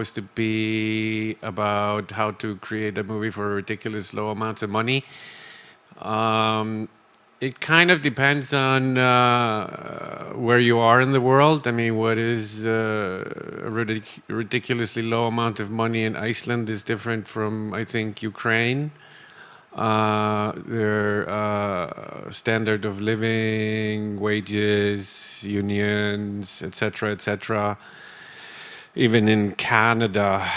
supposed to be about how to create a movie for ridiculous low amounts of money. It kind of depends on where you are in the world. I mean, what is a ridiculously low amount of money in Iceland is different from, I think, Ukraine. Their standard of living, wages, unions, etc. Even in Canada,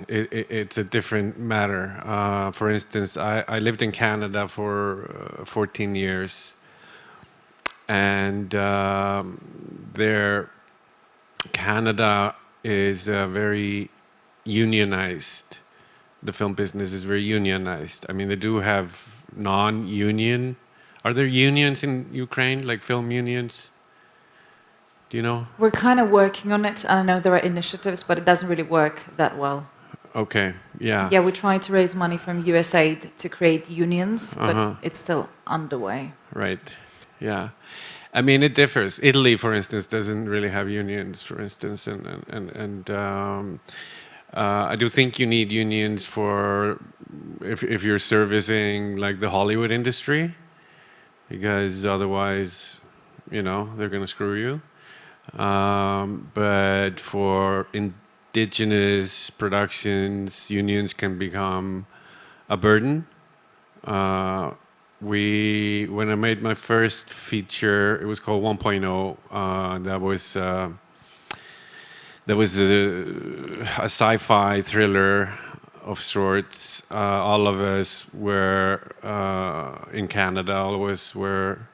it's a different matter. For instance, I lived in Canada for 14 years, and Canada is very unionized. The film business is very unionized. I mean, they do have non-union. Are there unions in Ukraine, like film unions? Do you know? We're kind of working on it. I know there are initiatives, but it doesn't really work that well. Okay, yeah. Yeah, we tried to raise money from USAID to create unions, but it's still underway. Right, yeah. I mean, it differs. Italy, for instance, doesn't really have unions, for instance, and I do think you need unions for if you're servicing like the Hollywood industry, because otherwise, you know, they're going to screw you. But for indigenous productions, unions can become a burden. When I made my first feature, it was called 1.0. That was a sci-fi thriller of sorts. All of us were in Canada. All of us were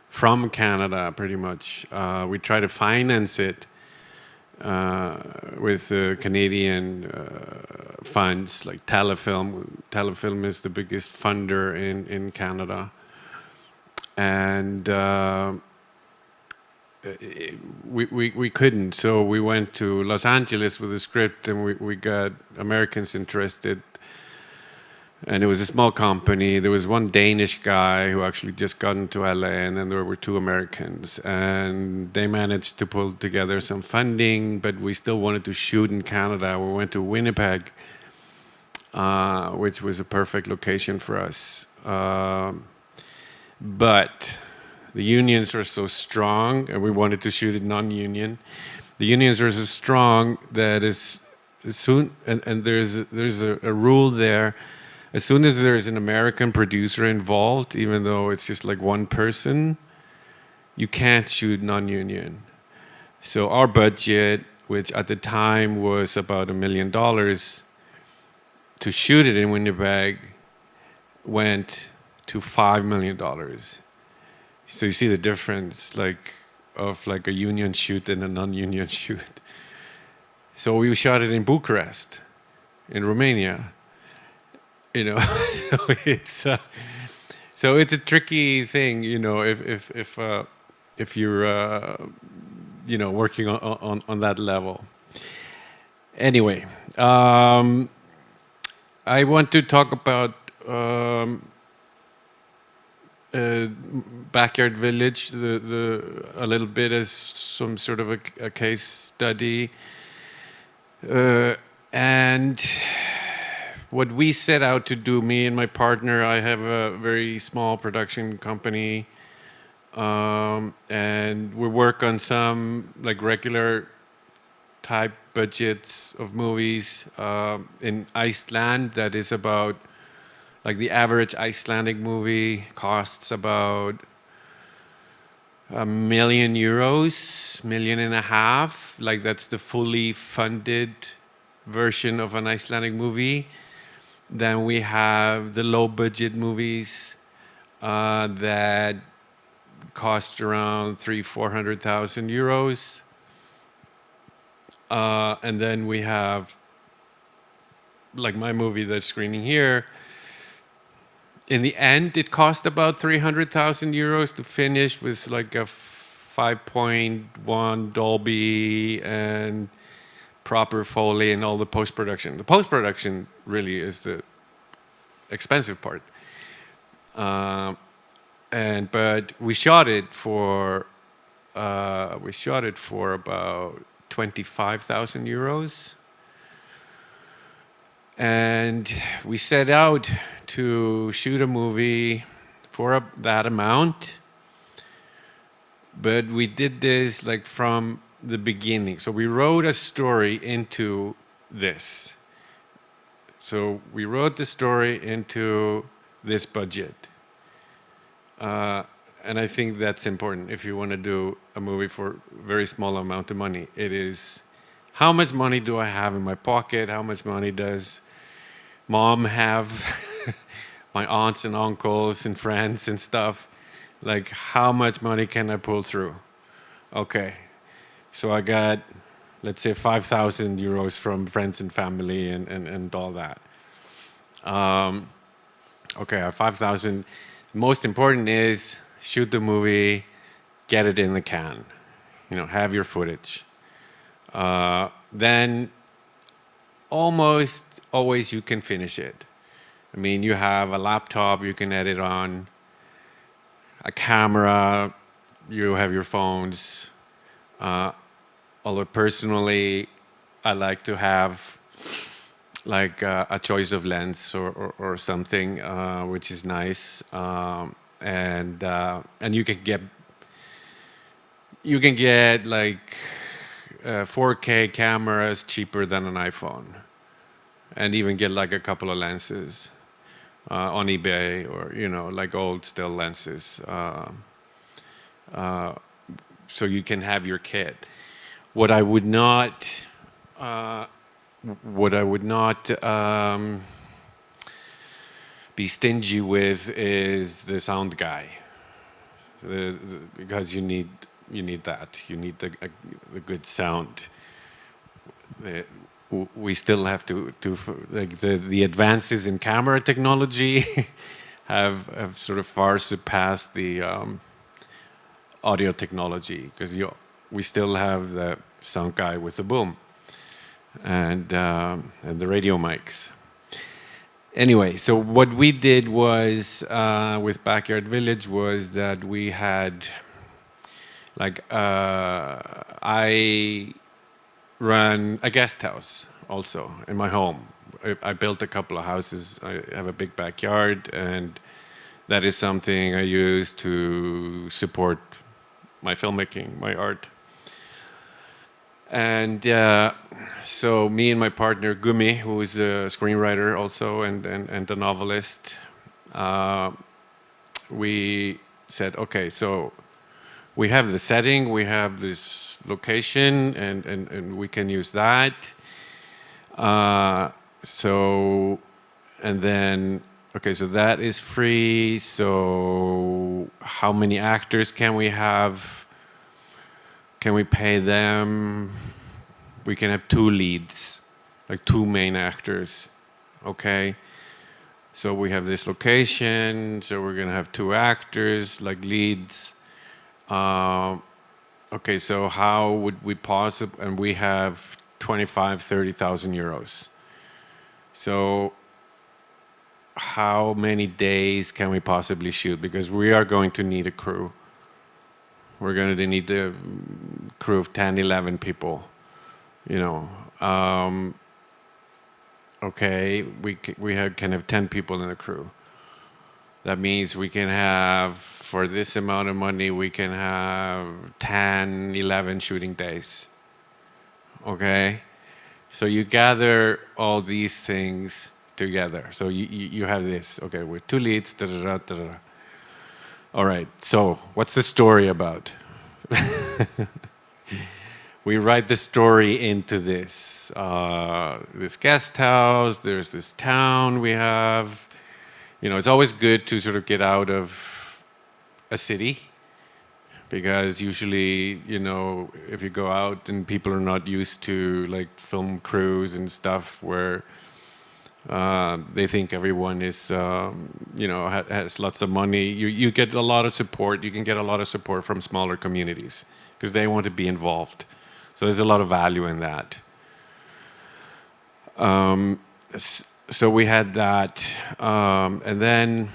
from Canada, pretty much. We tried to finance it with Canadian funds, like Telefilm. Telefilm is the biggest funder in Canada. And we couldn't, so we went to Los Angeles with a script, and we got Americans interested. And it was a small company. There was one Danish guy who actually just got into LA, and then there were two Americans. And they managed to pull together some funding, but we still wanted to shoot in Canada. We went to Winnipeg, which was a perfect location for us. But the unions are so strong, and we wanted to shoot it non-union. The unions are so strong that as soon, and there's a rule there. As soon as there's an American producer involved, even though it's just like one person, you can't shoot non-union. So our budget, which at the time was about $1 million, to shoot it in Winnipeg, went to $5 million. So you see the difference, of a union shoot and a non-union shoot. So we shot it in Bucharest, in Romania. You know, so it's a tricky thing. You know, if you're working on that level. Anyway, I want to talk about Backyard Village, a little bit as some sort of a case study, and what we set out to do, me and my partner. I have a very small production company, and we work on some regular type budgets of movies in Iceland. That is about, the average Icelandic movie costs about €1 million, €1.5 million. That's the fully funded version of an Icelandic movie. Then we have the low budget movies that cost around €300,000-400,000. And then we have, my movie that's screening here. In the end, it cost about €300,000 to finish with a 5.1 Dolby and proper Foley and all the post-production. The post-production really is the expensive part. But we shot it for about 25,000 euros. And we set out to shoot a movie for that amount. But we did this like from the beginning. So we wrote a story into this. So we wrote the story into this budget. And I think that's important if you want to do a movie for a very small amount of money. It is, how much money do I have in my pocket? How much money does mom have? My aunts and uncles and friends and stuff. Like, how much money can I pull through? Okay, so I got, let's say, 5,000 euros from friends and family and all that. Okay, I have 5,000. Most important is shoot the movie, get it in the can, have your footage. Then almost always you can finish it. I mean, you have a laptop you can edit on, a camera, you have your phones. Although personally, I like to have like a choice of lens or something, which is nice. And you can get like 4K cameras cheaper than an iPhone, and even get like a couple of lenses on eBay, or like old still lenses. So you can have your kit. What I would not be stingy with is the sound guy, because you need that. You need the good sound. We still have to like the advances in camera technology have sort of far surpassed the audio technology, because we still have the sound guy with the boom and the radio mics. Anyway, so what we did was with Backyard Village was that we had like I run a guest house also in my home. I built a couple of houses. I have a big backyard, and that is something I use to support my filmmaking, my art. And so me and my partner Gumi, who is a screenwriter also and a novelist, we said, okay, so we have the setting, we have this location, and we can use that. So that is free. So how many actors can we have? Can we pay them? We can have 2 leads, like 2 main actors. Okay. So we have this location, so we're gonna have 2 actors, like leads. Okay, so how would we possibly, and we have 30,000 euros. So how many days can we possibly shoot? Because we are going to need a crew. We're going to need a crew of 10, 11 people, Okay, can have 10 people in the crew. That means we can have, for this amount of money, we can have 10, 11 shooting days. Okay? So you gather all these things together. So you have this, okay, with 2 leads, da-da-da. All right, so what's the story about? We write the story into this guest house. There's this town we have. It's always good to sort of get out of a city, because usually, if you go out and people are not used to like film crews and stuff where they think everyone is, has lots of money. You get a lot of support. You can get a lot of support from smaller communities because they want to be involved. So there's a lot of value in that. So we had that, and then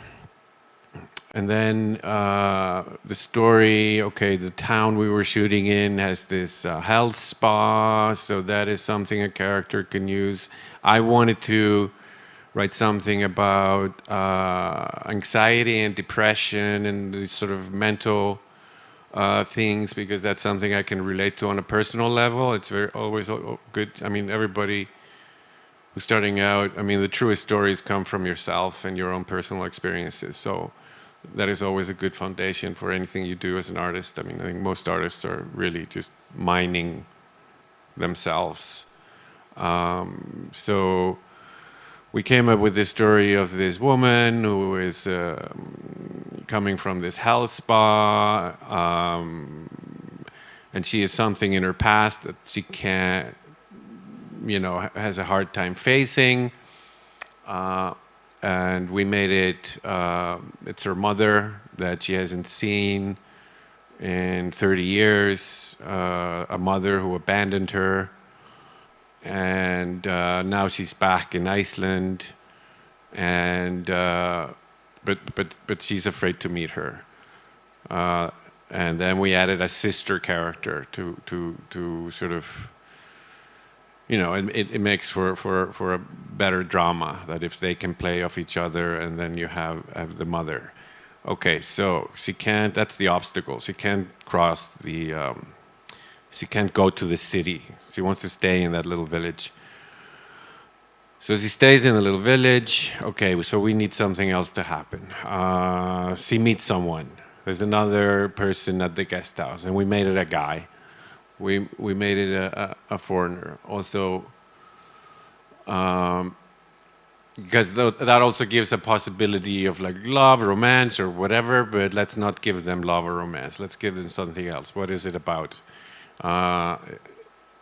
And then the story, okay, the town we were shooting in has this health spa, so that is something a character can use. I wanted to write something about anxiety and depression and the sort of mental things, because that's something I can relate to on a personal level. It's always good. I mean, everybody who's starting out, I mean, the truest stories come from yourself and your own personal experiences. So that is always a good foundation for anything you do as an artist. I mean, I think most artists are really just mining themselves. So we came up with this story of this woman who is coming from this health spa, and she has something in her past that she can't, has a hard time facing. And we made it, it's her mother that she hasn't seen in 30 years, a mother who abandoned her. And now she's back in Iceland, and but she's afraid to meet her. And then we added a sister character to sort of, it makes for a better drama, that if they can play off each other, and then you have the mother. Okay, so she can't, that's the obstacle. She can't cross the, she can't go to the city. She wants to stay in that little village. So she stays in the little village. Okay, so we need something else to happen. She meets someone. There's another person at the guest house, and we made it a guy. We made it a foreigner. Also, because that also gives a possibility of like love, romance, or whatever, but let's not give them love or romance. Let's give them something else. What is it about?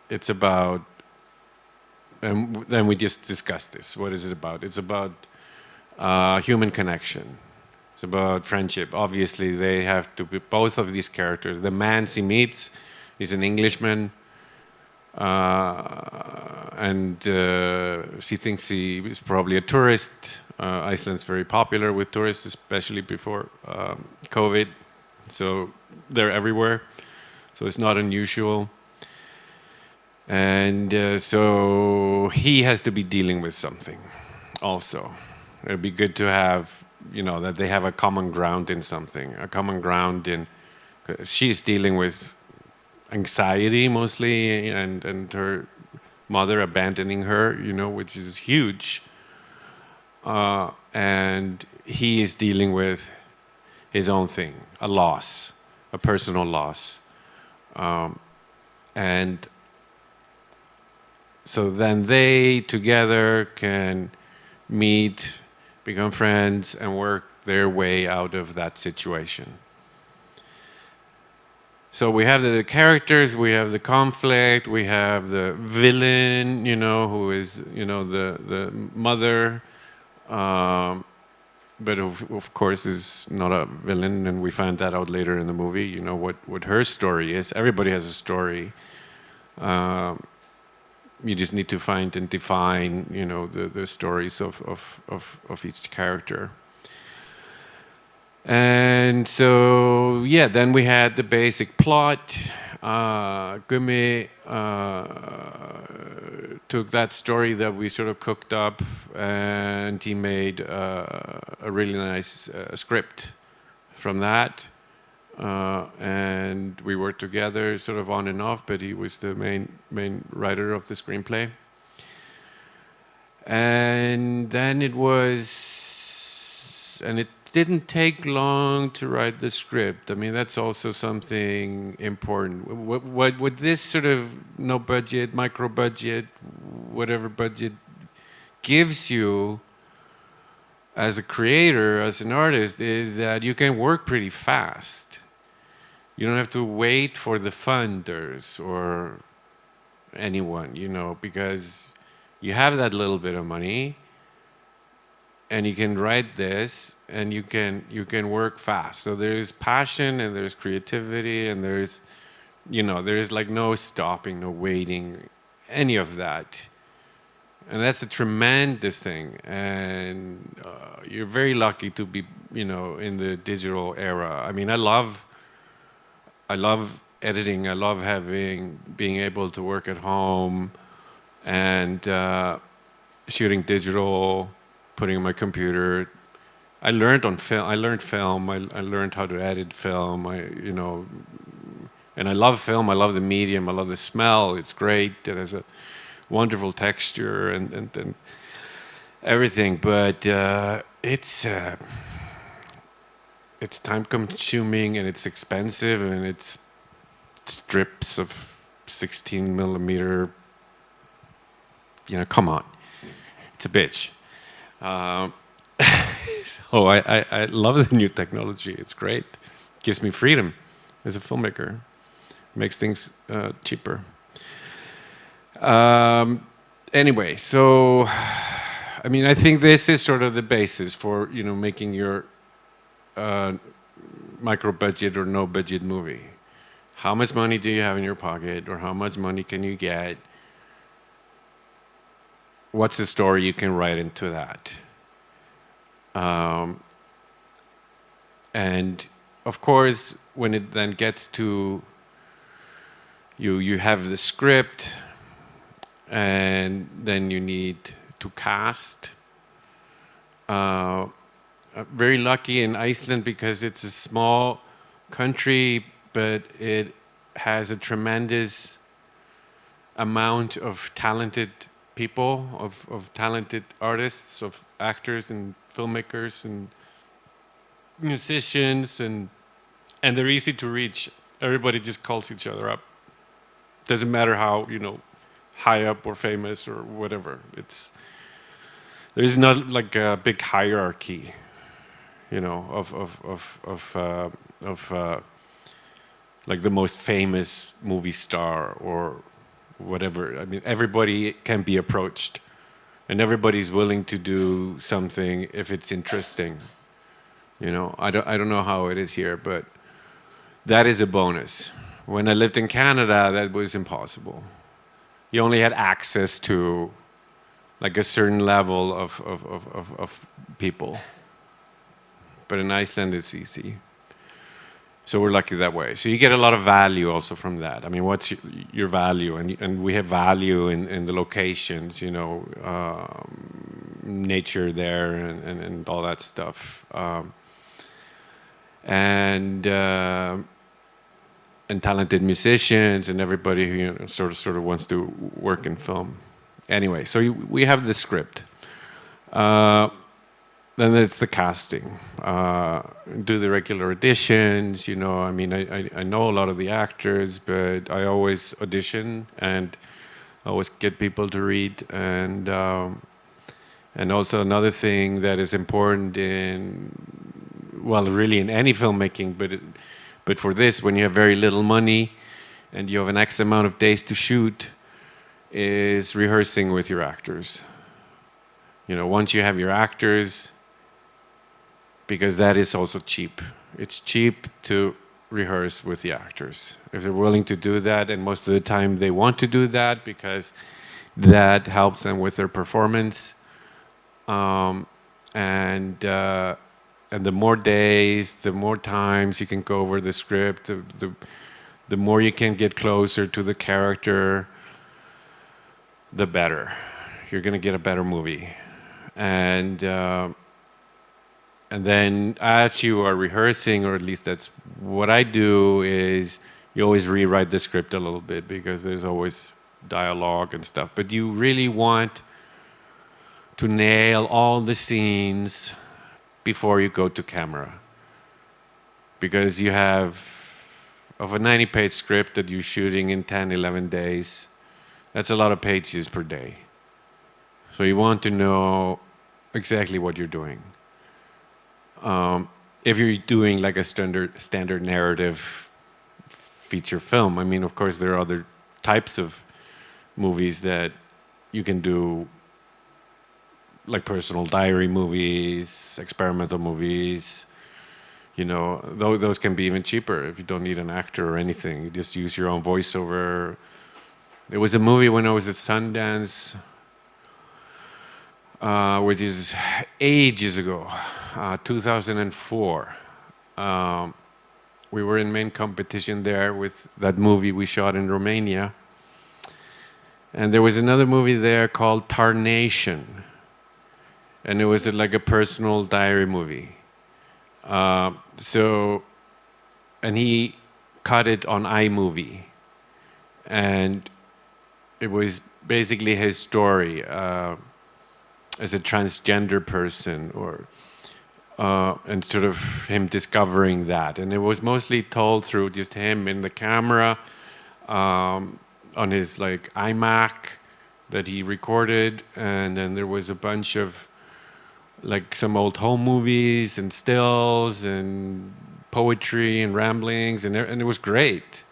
It's about, and then we just discussed this. What is it about? It's about human connection. It's about friendship. Obviously, they have to be, both of these characters. The man she meets is an Englishman, and she thinks he is probably a tourist. Iceland's very popular with tourists, especially before COVID. So they're everywhere. So it's not unusual. And so he has to be dealing with something also. It'd be good to have, that they have a common ground in something, a common ground in, she's dealing with anxiety mostly, and her mother abandoning her, which is huge. And he is dealing with his own thing, a loss, a personal loss. And so then they together can meet, become friends, and work their way out of that situation. So we have the characters, we have the conflict, we have the villain, who is, the mother, but of course is not a villain, and we find that out later in the movie, what her story is. Everybody has a story. You just need to find and define, the stories of each character. And so, yeah, then we had the basic plot. Gumi took that story that we sort of cooked up, and he made a really nice script from that. And we worked together sort of on and off, but he was the main writer of the screenplay. And then it didn't take long to write the script. I mean, that's also something important. What with this sort of no budget, micro budget, whatever budget gives you as a creator, as an artist, is that you can work pretty fast. You don't have to wait for the funders or anyone, because you have that little bit of money, and you can write this, and you can work fast. So there's passion, and there's creativity, and there's like no stopping, no waiting, any of that. And that's a tremendous thing. And you're very lucky to be in the digital era. I mean, I love editing. I love being able to work at home and shooting digital, putting on my computer. I learned on film. I learned film. I learned how to edit film. And I love film. I love the medium. I love the smell. It's great. It has a wonderful texture and everything. But it's time-consuming and it's expensive and it's strips of 16 millimeter. Come on, it's a bitch. So I love the new technology. It's great. It gives me freedom as a filmmaker. Makes things cheaper. Anyway, so I mean, I think this is sort of the basis for making your micro-budget or no-budget movie. How much money do you have in your pocket, or how much money can you get? What's the story you can write into that? And of course, when it then gets to you have the script, and then you need to cast. Very lucky in Iceland because it's a small country, but it has a tremendous amount of talented people, of talented artists, of actors and filmmakers and musicians, and they're easy to reach. Everybody just calls each other up. Doesn't matter how high up or famous or whatever. There's not like a big hierarchy, of like the most famous movie star or whatever. I mean, everybody can be approached, and everybody's willing to do something if it's interesting. I don't know how it is here, but that is a bonus. When I lived in Canada, that was impossible. You only had access to like a certain level of people. But in Iceland, it's easy. So we're lucky that way. So you get a lot of value also from that. I mean, what's your value? And we have value in the locations, nature there and all that stuff. And talented musicians and everybody who sort of wants to work in film. Anyway, so we have the script. Then it's the casting. Do the regular auditions. I mean, I know a lot of the actors, but I always audition and always get people to read. And also another thing that is important really in any filmmaking, but for this, when you have very little money and you have an X amount of days to shoot, is rehearsing with your actors. Once you have your actors, because that is also cheap. It's cheap to rehearse with the actors. If they're willing to do that, and most of the time they want to do that because that helps them with their performance. And the more days, the more times you can go over the script, the more you can get closer to the character, the better. You're going to get a better movie. And then as you are rehearsing, or at least that's what I do, is you always rewrite the script a little bit because there's always dialogue and stuff. But you really want to nail all the scenes before you go to camera. Because you have, of a 90-page script that you're shooting in 10, 11 days, that's a lot of pages per day. So you want to know exactly what you're doing. If you're doing like a standard narrative feature film, I mean, of course, there are other types of movies that you can do, like personal diary movies, experimental movies. Those can be even cheaper if you don't need an actor or anything. You just use your own voiceover. There was a movie when I was at Sandens. which is ages ago, 2004. We were in main competition there with that movie we shot in Romania. And there was another movie there called Tarnation. And it was like a personal diary movie. And he cut it on iMovie. And it was basically his story as a transgender person, and sort of him discovering that. And it was mostly told through just him in the camera, on his like iMac that he recorded. And then there was a bunch of like some old home movies and stills and poetry and ramblings, and it was great.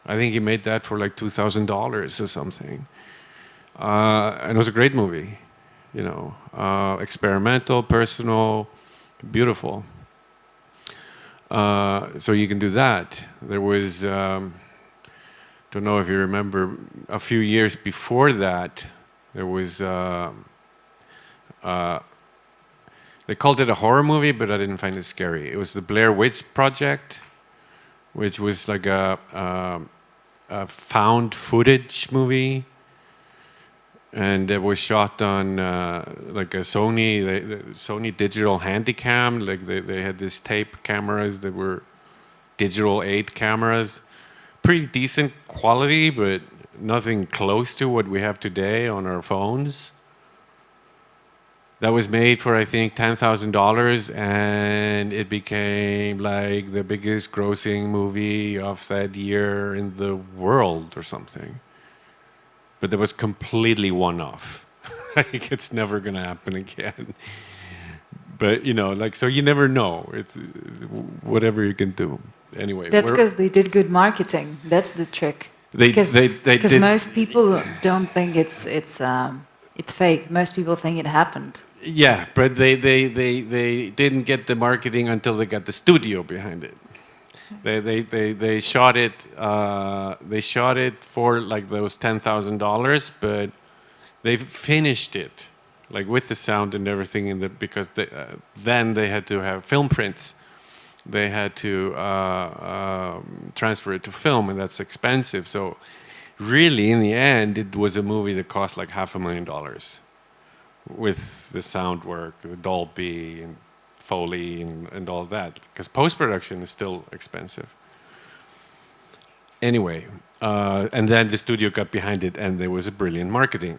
I think he made that for like $2,000 or something. And it was a great movie, experimental, personal, beautiful. So you can do that. There was, don't know if you remember, a few years before that, there was, they called it a horror movie, but I didn't find it scary. It was the Blair Witch Project, which was like a found footage movie. And it was shot on like a Sony digital handycam. Like they had these tape cameras that were digital 8 cameras. Pretty decent quality, but nothing close to what we have today on our phones. That was made for, I think, $10,000, and it became like the biggest grossing movie of that year in the world or something. But that was completely one-off. Like, it's never going to happen again. But, so you never know. It's whatever you can do. Anyway. That's because they did good marketing. That's the trick. Because most people don't think it's fake. Most people think it happened. Yeah, but they didn't get the marketing until they got the studio behind it. They shot it. They shot it for like those $10,000, but they finished it, like with the sound and everything. Because then they had to have film prints. They had to transfer it to film, and that's expensive. So, really, in the end, it was a movie that cost like $500,000. With the sound work, the Dolby and Foley and all that, because post-production is still expensive. Anyway, and then the studio got behind it, and there was a brilliant marketing.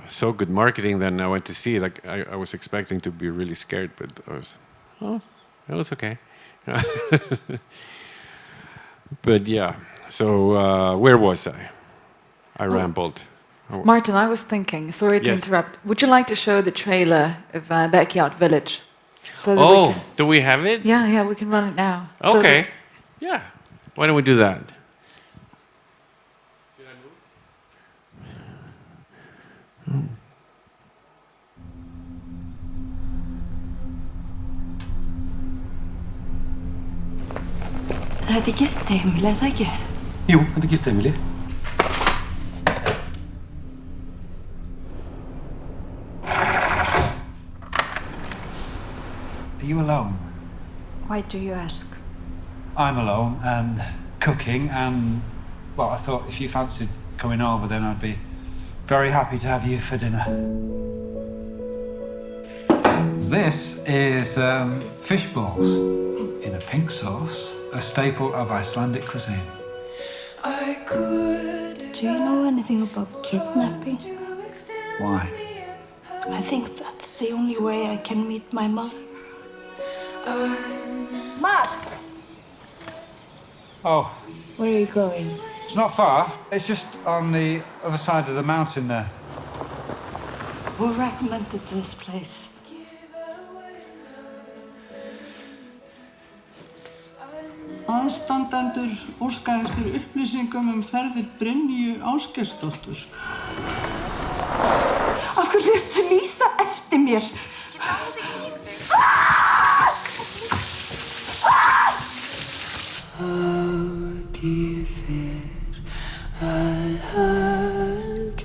So good marketing that I went to see it. Like I was expecting to be really scared, but it was okay. But yeah, so where was I? I rambled. Martin, I was thinking, sorry to interrupt. Would you like to show the trailer of Backyard Village? So do we have it? Yeah, we can run it now. Okay. Yeah. Why don't we do that? Should I move? Þetta gistiheimili, er það ekki? Jú, þetta gistiheimili. Are you alone? Why do you ask? I'm alone and cooking and, well, I thought if you fancied coming over, then I'd be very happy to have you for dinner. This is fish balls in a pink sauce, a staple of Icelandic cuisine. Do you know anything about kidnapping? Why? I think that's the only way I can meet my mother. Mart! Oh. Where are you going? It's not far. It's just on the other side of the mountain there. Who recommended this place? Aðstandendur óska eftir upplýsingum ferðir Brynju Ásgeirsdóttur. Af hverju ertu að lýsa eftir mér? Hátíð fer að halda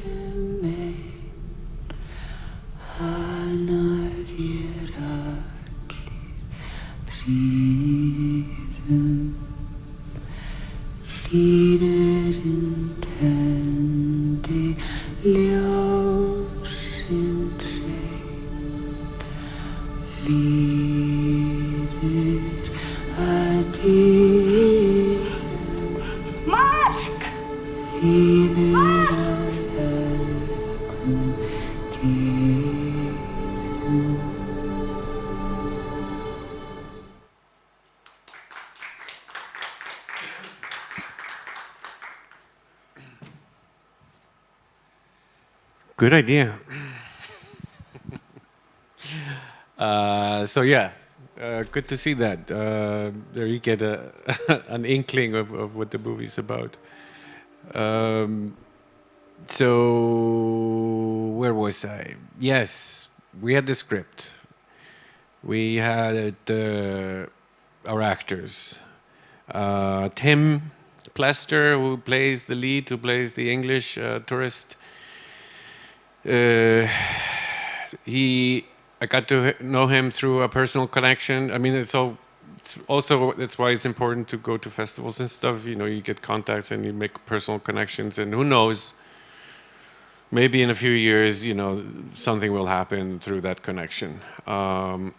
Good idea. So yeah, good to see that. There you get an inkling of what the movie's about. So where was I? Yes, we had the script. We had our actors. Tim Plester, who plays the lead, who plays the English tourist. I got to know him through a personal connection. I mean, that's why it's important to go to festivals and stuff. You know, you get contacts and you make personal connections, and who knows, maybe in a few years, you know, something will happen through that connection. And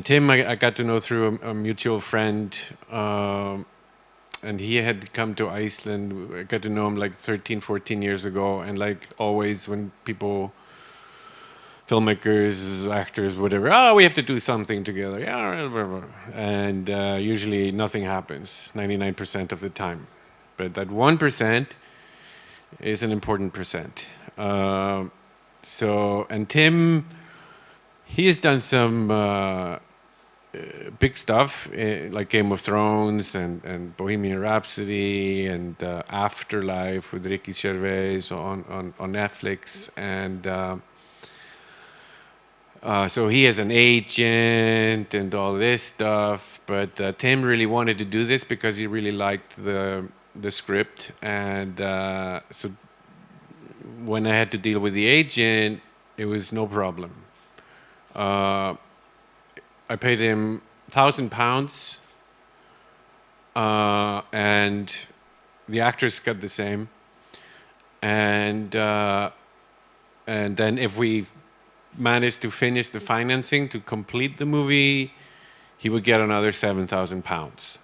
Tim, I got to know through a mutual friend, and he had come to Iceland. I got to know him like 13, 14 years ago. And like always when people, filmmakers, actors, whatever, we have to do something together. Yeah, blah, blah. And usually nothing happens 99% of the time. But that 1% is an important percent. And Tim, he has done some big stuff like Game of Thrones and Bohemian Rhapsody and Afterlife with Ricky Gervais on Netflix. And so he has an agent and all this stuff. But Tim really wanted to do this because he really liked the script. And so when I had to deal with the agent, it was no problem. I paid him £1,000, and the actors got the same. And then if we managed to finish the financing to complete the movie, he would get another £7,000.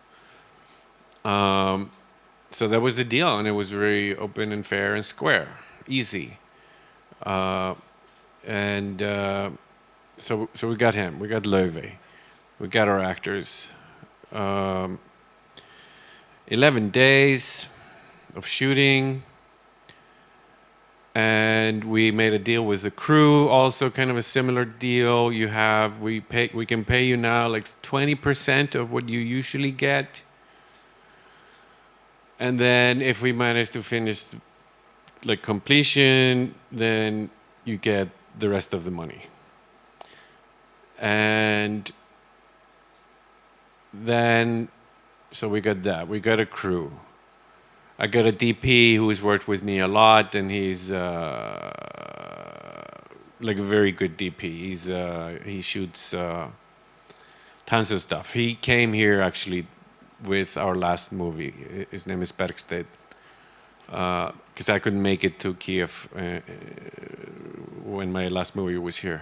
So that was the deal, and it was very open and fair and square, easy. So we got him, we got Löwe, we got our actors. 11 days of shooting, and we made a deal with the crew, also kind of a similar deal. We can pay you now like 20% of what you usually get. And then if we manage to finish like completion, then you get the rest of the money. And then, so we got that. We got a crew. I got a DP who has worked with me a lot, and he's like a very good DP. He shoots tons of stuff. He came here actually with our last movie. His name is Bergstedt. Because I couldn't make it to Kiev when my last movie was here.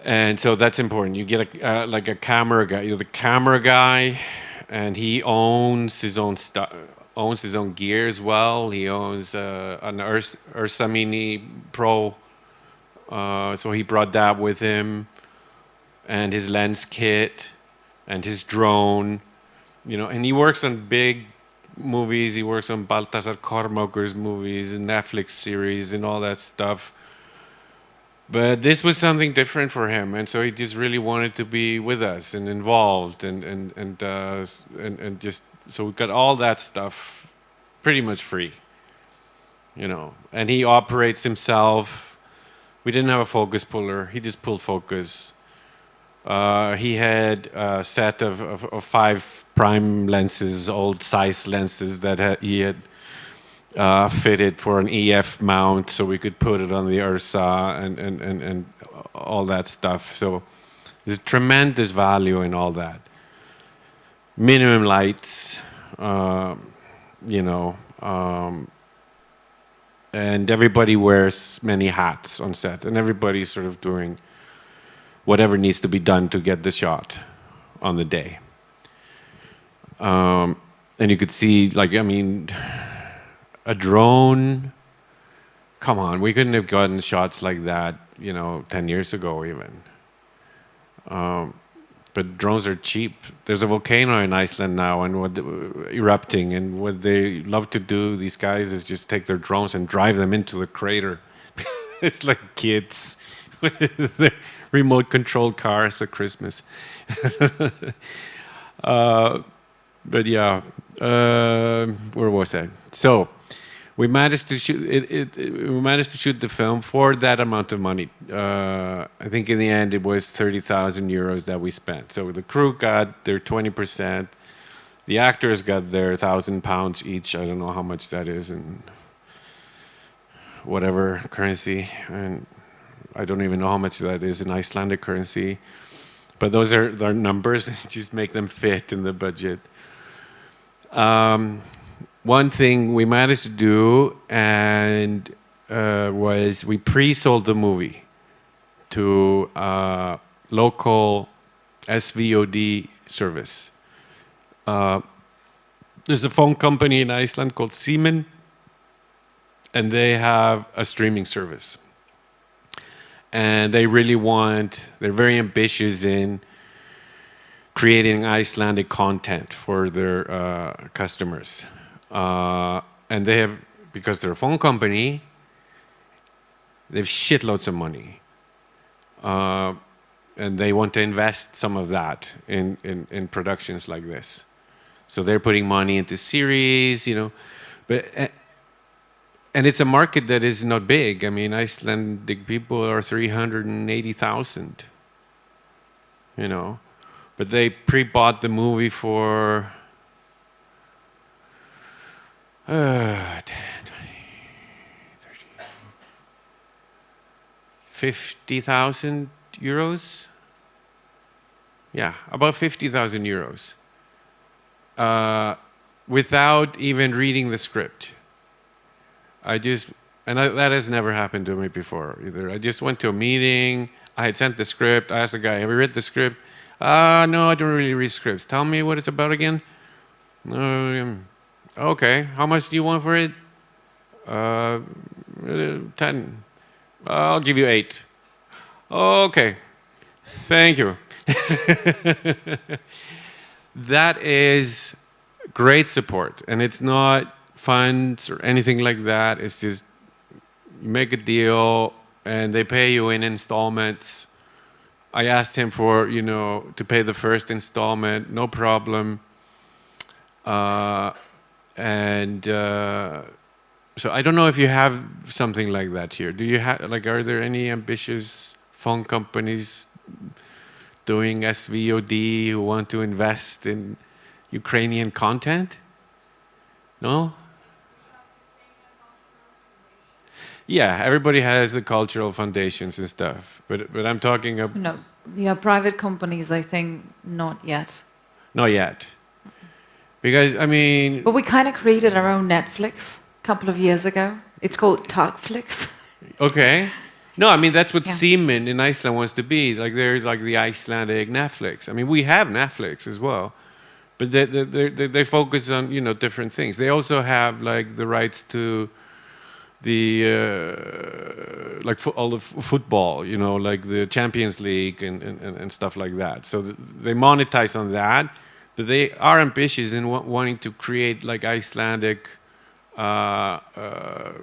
And so that's important. You get like a camera guy. You're the camera guy, and he owns his own stuff, owns his own gear as well. He owns an Ursa Mini Pro, so he brought that with him, and his lens kit, and his drone, you know. And he works on big movies. He works on Baltasar Kormákur's movies, and Netflix series, and all that stuff. But this was something different for him, and so he just really wanted to be with us and involved, and just so we got all that stuff pretty much free, you know. And he operates himself. We didn't have a focus puller. He just pulled focus. He had a set of 5 prime lenses, old size lenses that he had fitted for an EF mount, so we could put it on the Ursa and all that stuff. So there's tremendous value in all that. Minimum lights, you know, and everybody wears many hats on set, and everybody's sort of doing whatever needs to be done to get the shot on the day. And you could see, like, I mean, a drone. Come on, we couldn't have gotten shots like that, 10 years ago even. But drones are cheap. There's a volcano in Iceland now, and erupting, and what they love to do, these guys, is just take their drones and drive them into the crater. It's like kids with their remote-controlled cars at Christmas. But yeah, where was I? So we managed to shoot it. We managed to shoot the film for that amount of money. I think in the end it was 30,000 euros that we spent. So the crew got their 20%. The actors got their £1,000 each. I don't know how much that is in whatever currency, and I don't even know how much that is in Icelandic currency. But those are their numbers. Just make them fit in the budget. One thing we managed to do was we pre-sold the movie to a local SVOD service. There's a phone company in Iceland called Síminn, and they have a streaming service. And they're very ambitious in creating Icelandic content for their customers. And they have, because they're a phone company, they have shitloads of money. And they want to invest some of that in productions like this. So they're putting money into series, and it's a market that is not big. I mean, Icelandic people are 380,000, But they pre-bought the movie for 50,000 euros. Yeah, about 50,000 euros. Without even reading the script. That has never happened to me before either. I just went to a meeting. I had sent the script. I asked the guy, "Have you read the script?" No, I don't really read scripts. Tell me what it's about again. Okay, how much do you want for it? 10. I'll give you 8. Okay, thank you. That is great support, and it's not funds or anything like that. It's just you make a deal, and they pay you in installments. I asked him for, to pay the first installment, no problem. So I don't know if you have something like that here. Do you have, are there any ambitious phone companies doing SVOD who want to invest in Ukrainian content? No? Yeah, everybody has the cultural foundations and stuff, but I'm talking about... No, yeah, private companies, I think, not yet. Not yet. Because, I mean... But we kind of created our own Netflix a couple of years ago. It's called Talkflix. Okay. No, I mean, that's what Síminn in Iceland wants to be. There's the Icelandic Netflix. I mean, we have Netflix as well. But they focus on, different things. They also have, the rights to the all the football, the Champions League and stuff like that. So they monetize on that, but they are ambitious in wanting to create Icelandic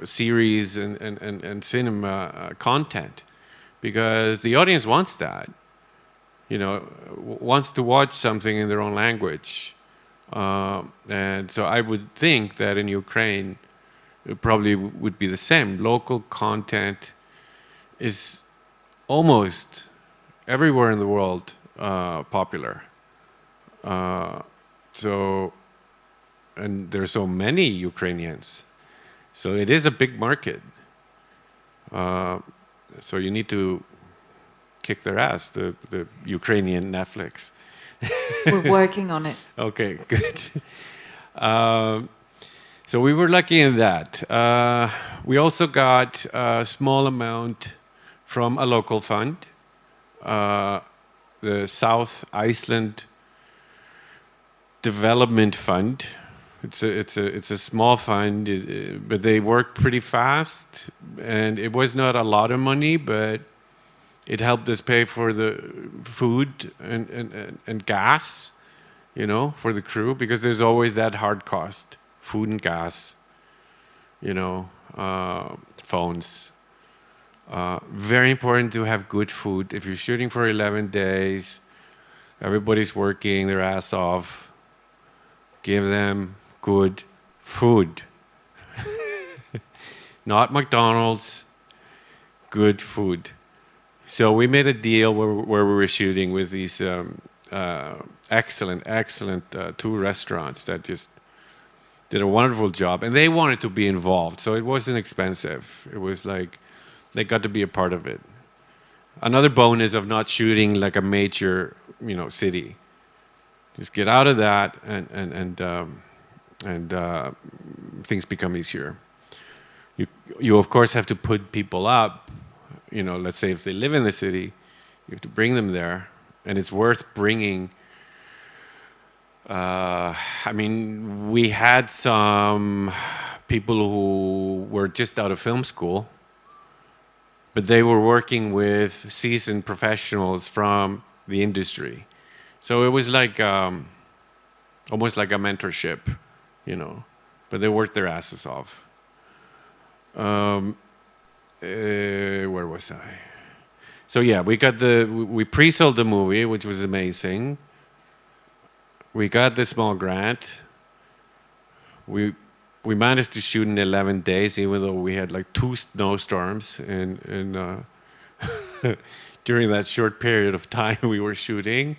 series and cinema content, because the audience wants that. Wants to watch something in their own language. And so I would think that in Ukraine, it probably would be the same. Local content is almost everywhere in the world popular. And there are so many Ukrainians. So it is a big market. So you need to kick their ass, the Ukrainian Netflix. We're working on it. Okay, good. So we were lucky in that. We also got a small amount from a local fund, the South Iceland Development Fund. It's a small fund, but they worked pretty fast, and it was not a lot of money, but it helped us pay for the food and gas, you know, for the crew, because there's always that hard cost, food and gas, you know, phones. Very important to have good food. If you're shooting for 11 days, everybody's working their ass off, give them good food. Not McDonald's, good food. So we made a deal where we were shooting with these excellent two restaurants that just did a wonderful job, and they wanted to be involved, so it wasn't expensive. It was like they got to be a part of it. Another bonus of not shooting like a major, you know, city. Just get out of that, and things become easier. You of course have to put people up. You know, let's say if they live in the city, you have to bring them there, and it's worth bringing. I mean, we had some people who were just out of film school, but they were working with seasoned professionals from the industry. So it was like almost like a mentorship, you know, but they worked their asses off. Where was I? So yeah, we pre-sold the movie, which was amazing. We got the small grant. We managed to shoot in 11 days, even though we had like 2 snowstorms in during that short period of time we were shooting.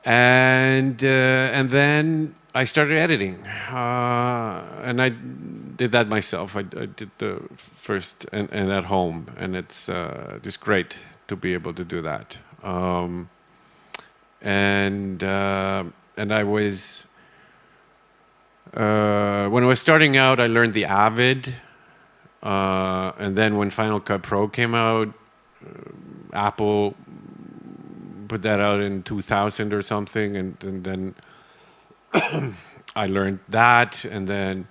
And then I started editing, and I did that myself. I did the first and at home, and it's just great to be able to do that. And I was when I was starting out, I learned the Avid, and then when Final Cut Pro came out, Apple put that out in 2000 or something, and then I learned that, and then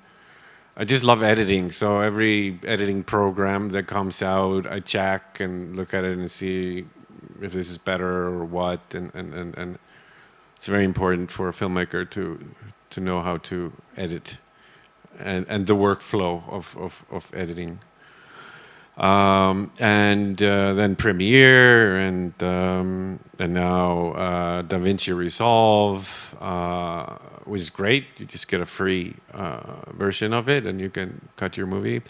I just love editing. So every editing program that comes out, I check and look at it and see if this is better or what, and it's very important for a filmmaker to know how to edit and the workflow of editing. And then Premiere, and now DaVinci Resolve, which is great. You just get a free version of it, and you can cut your movie.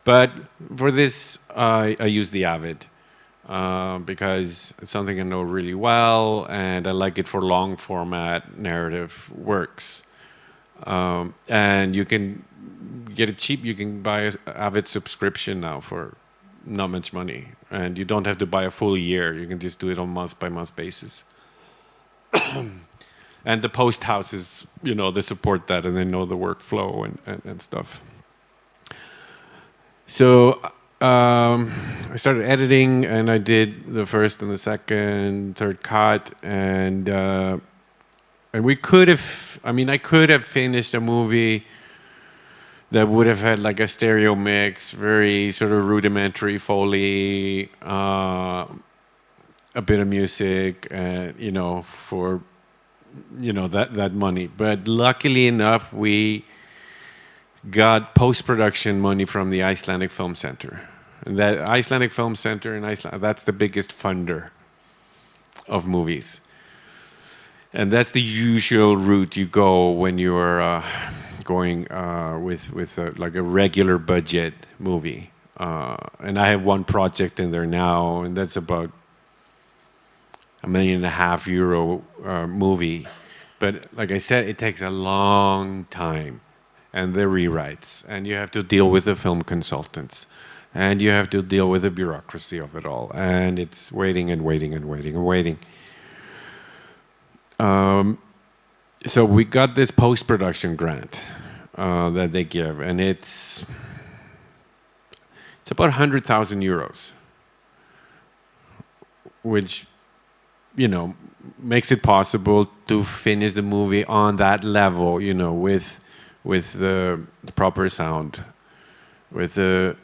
But for this, I use the Avid because it's something I know really well, and I like it for long format narrative works. And you can get it cheap. You can buy an Avid subscription now for not much money, and you don't have to buy a full year. You can just do it on month-by-month basis. And the post houses, you know, they support that, and they know the workflow and stuff. So I started editing, and I did the first and the second, third cut, and we could have, I could have finished a movie that would have had like a stereo mix, very sort of rudimentary Foley, a bit of music, you know, for, you know, that money. But luckily enough, we got post-production money from the Icelandic Film Center. And that Icelandic Film Center in Iceland, that's the biggest funder of movies. And that's the usual route you go when you're going with like a regular budget movie. And I have one project in there now, and that's about €1.5 million movie. But like I said, it takes a long time, and the rewrites, and you have to deal with the film consultants, and you have to deal with the bureaucracy of it all, and it's waiting and waiting and waiting and waiting. So we got this post-production grant that they give, and it's about €100,000, which makes it possible to finish the movie on that level, with the proper sound, with the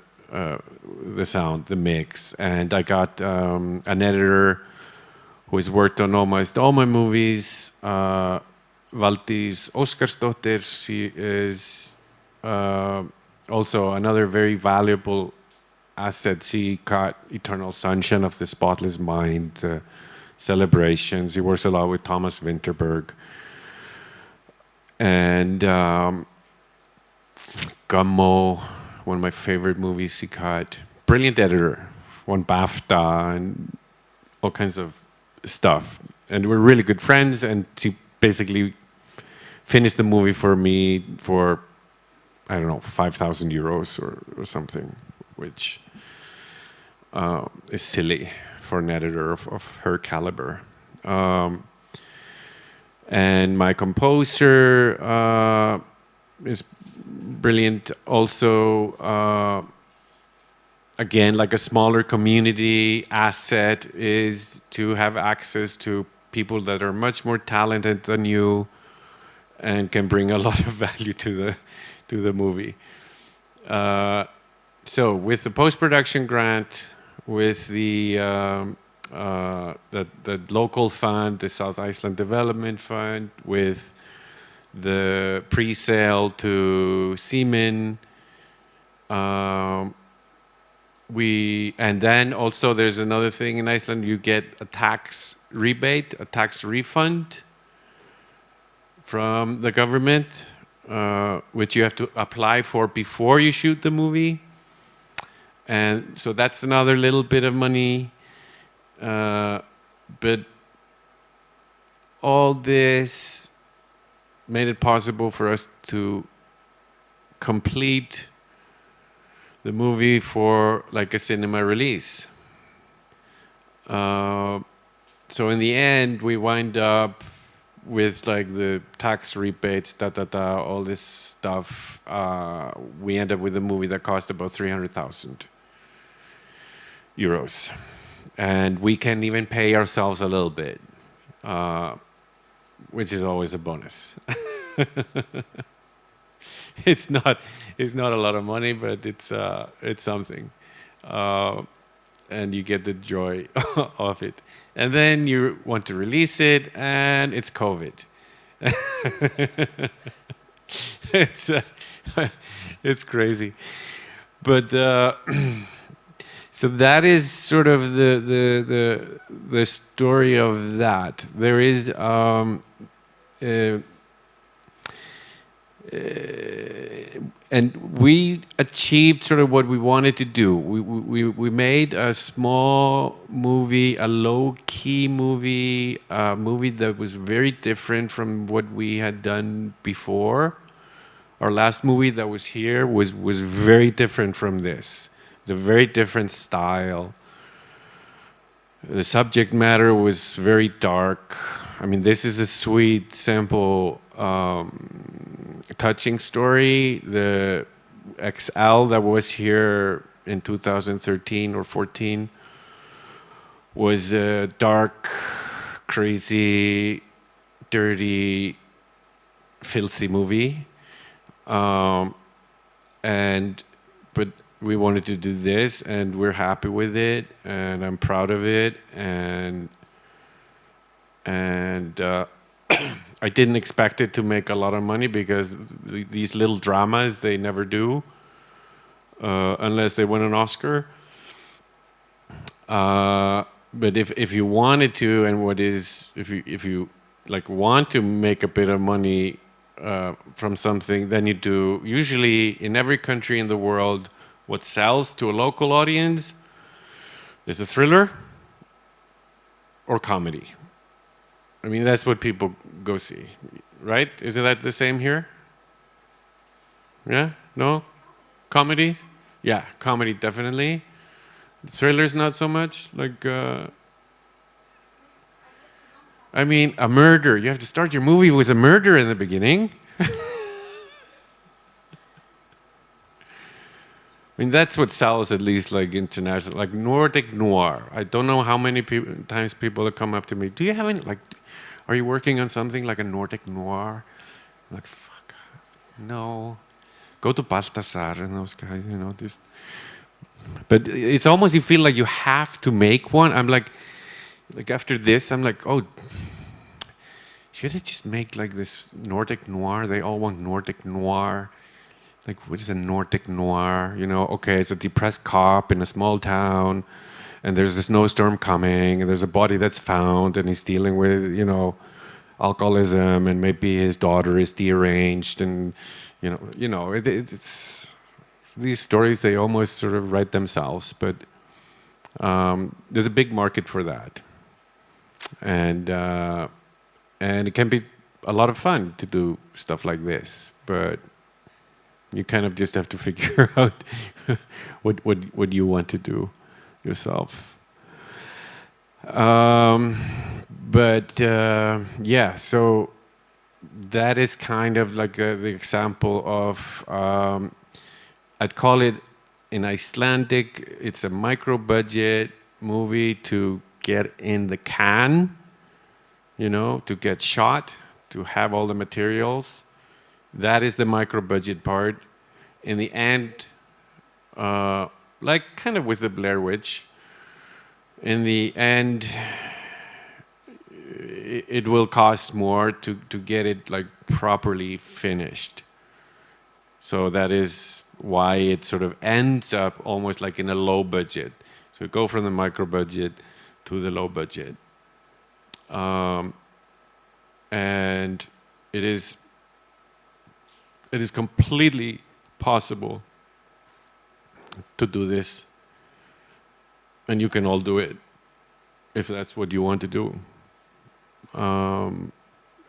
sound, the mix. And I got an editor who has worked on almost all my movies, Valdís Óskarsdóttir. She is also another very valuable asset. She got Eternal Sunshine of the Spotless Mind, Celebrations. He works a lot with Thomas Vinterberg. And Gummo, one of my favorite movies he got. Brilliant editor, won BAFTA and all kinds of stuff. And we're really good friends, and she basically finished the movie for me for, I don't know, 5,000 euros or something, which is silly for an editor of her caliber. And my composer is brilliant also. Again, like a smaller community asset is to have access to people that are much more talented than you and can bring a lot of value to the movie. So with the post-production grant, with the local fund, the South Iceland Development Fund, with the pre-sale to Seaman, and then also there's another thing in Iceland, you get a tax rebate, a tax refund from the government, which you have to apply for before you shoot the movie. And so that's another little bit of money. But all this made it possible for us to complete the movie for like a cinema release. So in the end, we wind up with like the tax rebates, all this stuff. We end up with a movie that cost about 300,000 euros. And we can even pay ourselves a little bit, which is always a bonus. It's not a lot of money, but it's something, and you get the joy of it. And then you want to release it, and it's COVID. It's crazy, but so that is sort of the story of that. There is and we achieved sort of what we wanted to do. We made a small movie, a low-key movie, a movie that was very different from what we had done before. Our last movie that was here was very different from this. A very different style. The subject matter was very dark. I mean, this is a sweet, simple, touching story. The XL that was here in 2013 or 14 was a dark, crazy, dirty, filthy movie. But we wanted to do this, and we're happy with it, and I'm proud of it, and I didn't expect it to make a lot of money, because these little dramas, they never do, unless they win an Oscar. But if you wanted to, and if you like want to make a bit of money from something, then you do. Usually, in every country in the world, what sells to a local audience is a thriller or comedy. I mean, that's what people go see, right? Isn't that the same here? Yeah? No? Comedy? Yeah, comedy definitely. Thrillers not so much. Like, I mean, a murder. You have to start your movie with a murder in the beginning. mean, that's what sells, at least, like international, like Nordic noir. I don't know how many times people have come up to me. Do you have any, like, are you working on something like a Nordic noir? I'm like, fuck, no. Go to Baltasar and those guys, you know, just. But it's almost, you feel like you have to make one. I'm like after this, I'm like, oh, should I just make like this Nordic noir? They all want Nordic noir. Like, what is a Nordic noir? You know, okay, it's a depressed cop in a small town, and there's a snowstorm coming, and there's a body that's found, and he's dealing with, you know, alcoholism, and maybe his daughter is deranged, and it's these stories, they almost sort of write themselves, but there's a big market for that, and it can be a lot of fun to do stuff like this, but you kind of just have to figure out what you want to do yourself. Yeah, so that is kind of like the example of, I'd call it in Icelandic, it's a micro-budget movie to get in the can, you know, to get shot, to have all the materials. That is the micro-budget part. In the end, like kind of with the Blair Witch, in the end, it will cost more to get it like properly finished. So that is why it sort of ends up almost like in a low budget. So go from the micro-budget to the low budget. And it is completely possible to do this, and you can all do it if that's what you want to do, and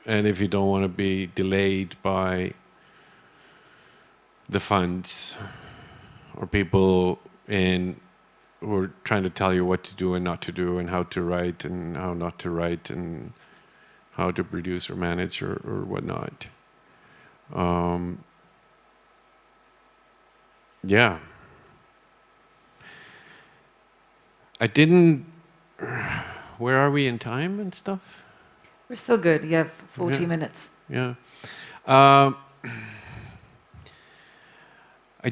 if you don't want to be delayed by the funds or people who are trying to tell you what to do and not to do, and how to write and how not to write, and how to produce or manage or whatnot. Yeah. I didn't... Where are we in time and stuff? We're still good. You have 40 minutes. Yeah. I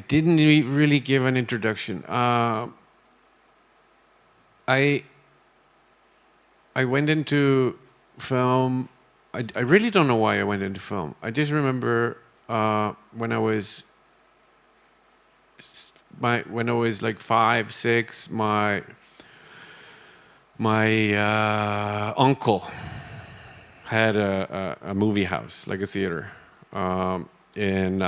didn't really give an introduction. I went into film. I really don't know why I went into film. I just remember when I was like 5, 6, my uncle had a movie house, like a theater, in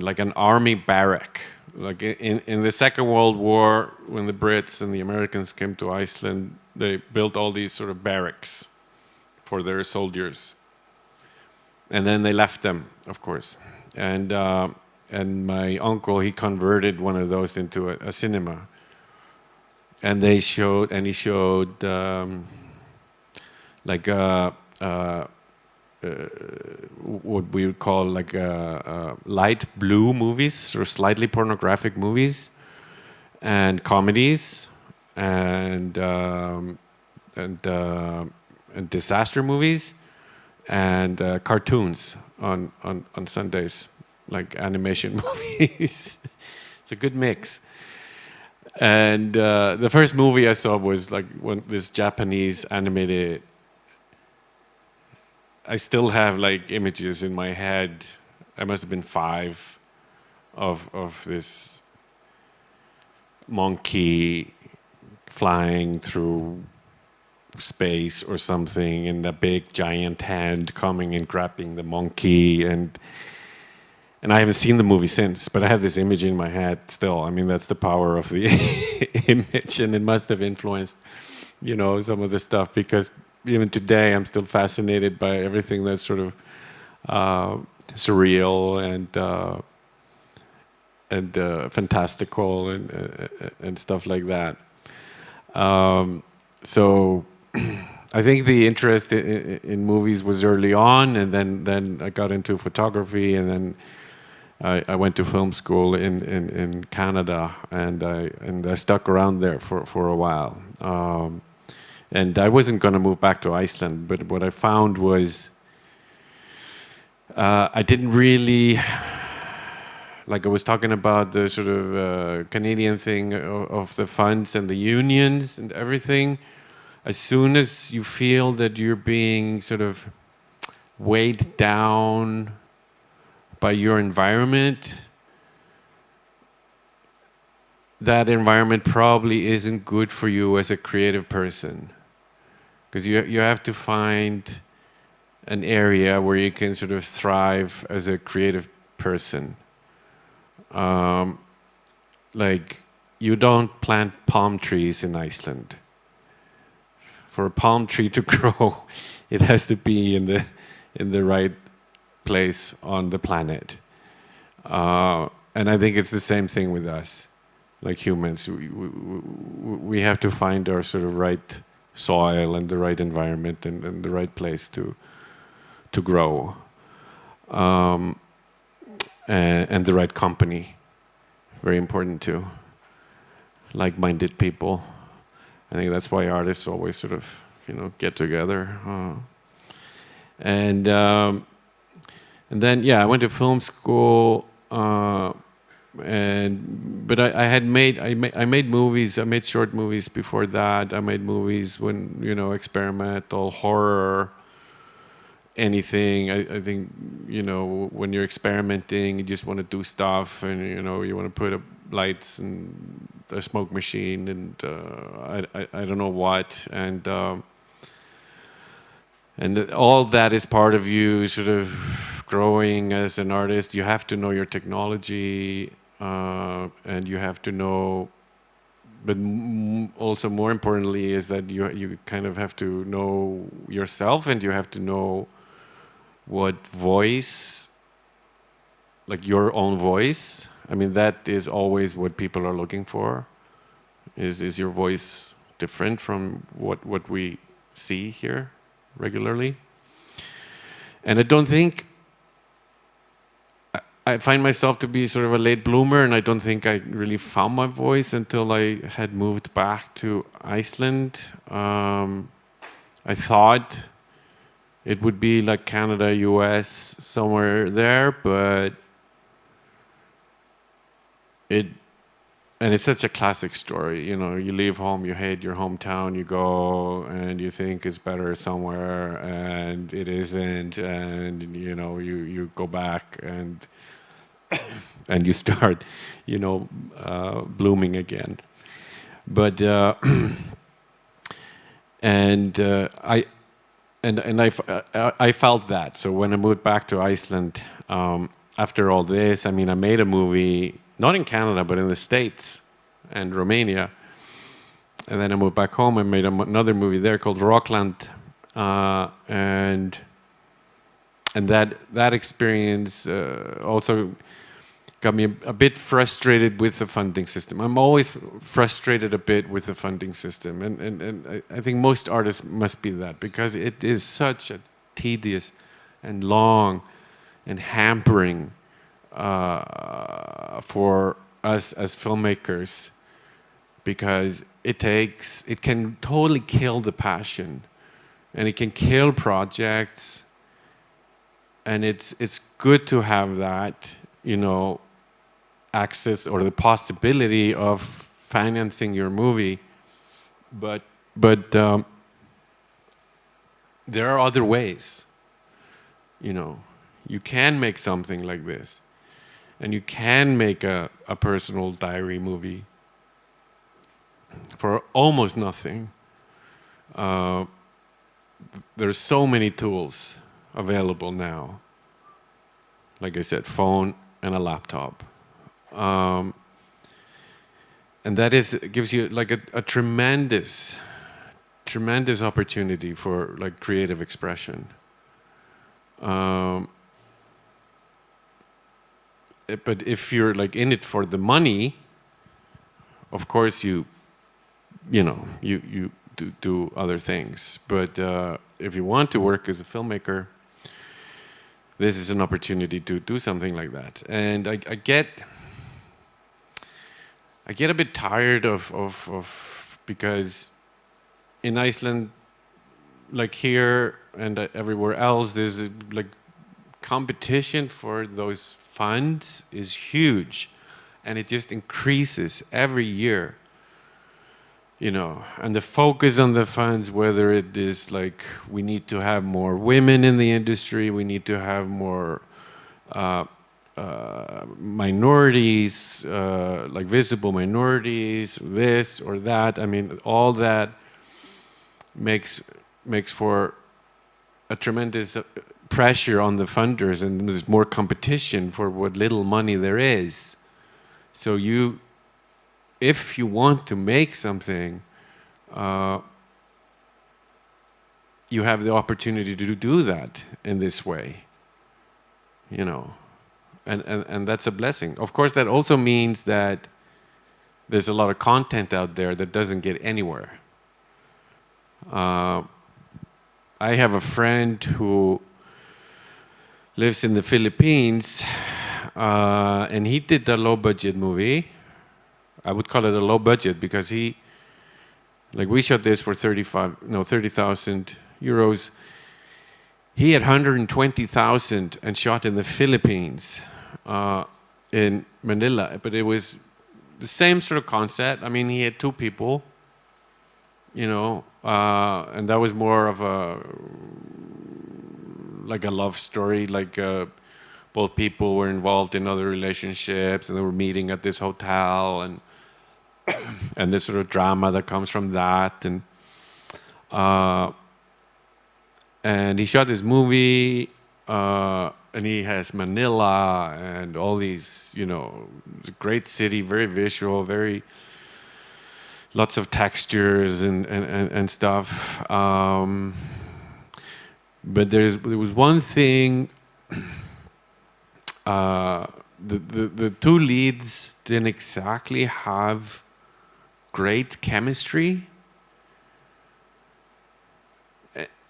like an army barrack. Like in the Second World War, when the Brits and the Americans came to Iceland, they built all these sort of barracks for their soldiers, and then they left them, of course. And my uncle, he converted one of those into a cinema, and he showed like what we would call like light blue movies, sort of slightly pornographic movies, and comedies, and disaster movies, and cartoons on Sundays, like animation movies. It's a good mix. And the first movie I saw was like this Japanese animated. I still have like images in my head. I must have been 5 of this monkey flying through space or something, and a big giant hand coming and grabbing the monkey, and I haven't seen the movie since, but I have this image in my head still. I mean, that's the power of the image, and it must have influenced, you know, some of the stuff, because even today, I'm still fascinated by everything that's sort of surreal and fantastical and stuff like that. So I think the interest in movies was early on, and then I got into photography, and I went to film school in Canada, and I stuck around there for a while. And I wasn't going to move back to Iceland, but what I found was I didn't really, like I was talking about the sort of Canadian thing of the funds and the unions and everything. As soon as you feel that you're being sort of weighed down by your environment, that environment probably isn't good for you as a creative person. Because you have to find an area where you can sort of thrive as a creative person. Like, you don't plant palm trees in Iceland. For a palm tree to grow, it has to be in the right place on the planet. And I think it's the same thing with us, like humans. We have to find our sort of right soil and the right environment and the right place to grow. And the right company, very important too. Like-minded people. I think that's why artists always sort of, get together. And then, I went to film school, but I made movies. I made short movies before that. I made movies when, experimental, horror, anything. I think, when you're experimenting, you just want to do stuff, and, you want to put up lights and a smoke machine and I don't know what. And all that is part of you sort of growing as an artist. You have to know your technology, and you have to know, but also more importantly is that you kind of have to know yourself, and you have to know what voice, like your own voice. I mean, that is always what people are looking for. Is your voice different from what we see here regularly? And I don't think, I find myself to be sort of a late bloomer, and I don't think I really found my voice until I had moved back to Iceland. I thought it would be like Canada, US, somewhere there, but and it's such a classic story. You leave home, you hate your hometown, you go and you think it's better somewhere, and it isn't, and you go back and and you start, blooming again. But I felt that. So when I moved back to Iceland, after all this, I made a movie. Not in Canada, but in the States and Romania. And then I moved back home and made another movie there called Rockland. And that experience also got me a bit frustrated with the funding system. I'm always frustrated a bit with the funding system. And I think most artists must be that, because it is such a tedious and long and hampering for us as filmmakers, because it can totally kill the passion, and it can kill projects. And it's good to have that, access or the possibility of financing your movie, but there are other ways. You can make something like this. And you can make a personal diary movie for almost nothing. There's so many tools available now. Like I said, phone and a laptop. And that gives you like a tremendous opportunity for like creative expression. But if you're like in it for the money, of course you do other things. But if you want to work as a filmmaker, this is an opportunity to do something like that. And I get a bit tired of because in Iceland, like here and everywhere else, there's like competition for those funds is huge, and it just increases every year. And the focus on the funds, whether it is like we need to have more women in the industry, we need to have more minorities, like visible minorities, this or that. I mean, all that makes for a tremendous pressure on the funders, and there's more competition for what little money there is. So if you want to make something, you have the opportunity to do that in this way, and that's a blessing. Of course, that also means that there's a lot of content out there that doesn't get anywhere. I have a friend who lives in the Philippines, and he did a low-budget movie. I would call it a low budget because we shot this for 30,000 euros. He had 120,000 and shot in the Philippines, in Manila. But it was the same sort of concept. I mean, he had 2 people, and that was more of a love story, both people were involved in other relationships and they were meeting at this hotel, and this sort of drama that comes from that, and he shot this movie, and he has Manila and all these, it's a great city, very visual, lots of textures and stuff. But there was one thing. The 2 leads didn't exactly have great chemistry,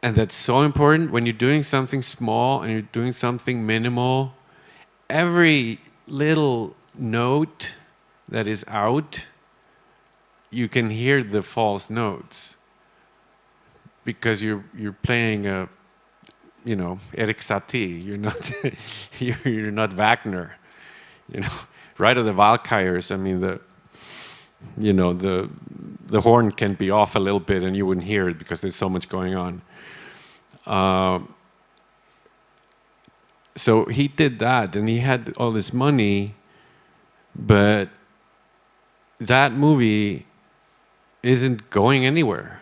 and that's so important when you're doing something small and you're doing something minimal. Every little note that is out, you can hear the false notes because you're playing a Erik Satie. You're not Wagner. Right of the Valkyries. I mean, the horn can be off a little bit and you wouldn't hear it because there's so much going on. So he did that, and he had all this money, but that movie isn't going anywhere.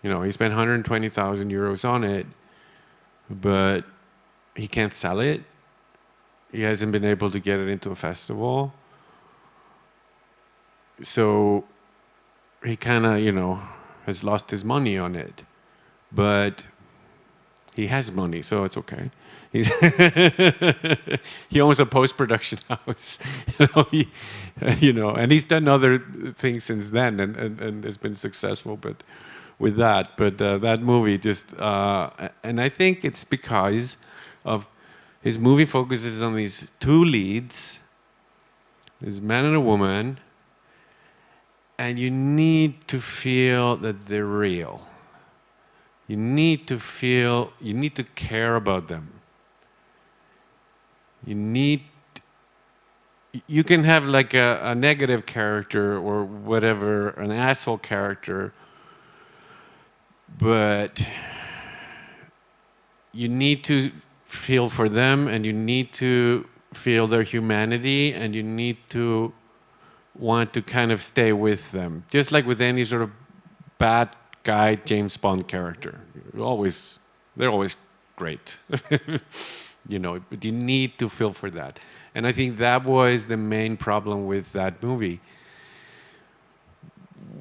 He spent 120,000 euros on it, but he can't sell it. He hasn't been able to get it into a festival. So he kind of, has lost his money on it. But he has money, so it's okay. He owns a post-production house, and he's done other things since then and has been successful. But with that, that movie just, and I think it's because of his movie focuses on these 2 leads, this man and a woman, and you need to feel that they're real. You need to care about them. You can have like a negative character or whatever, an asshole character, but you need to feel for them, and you need to feel their humanity, and you need to want to kind of stay with them. Just like with any sort of bad guy James Bond character. They're always great. But you need to feel for that. And I think that was the main problem with that movie.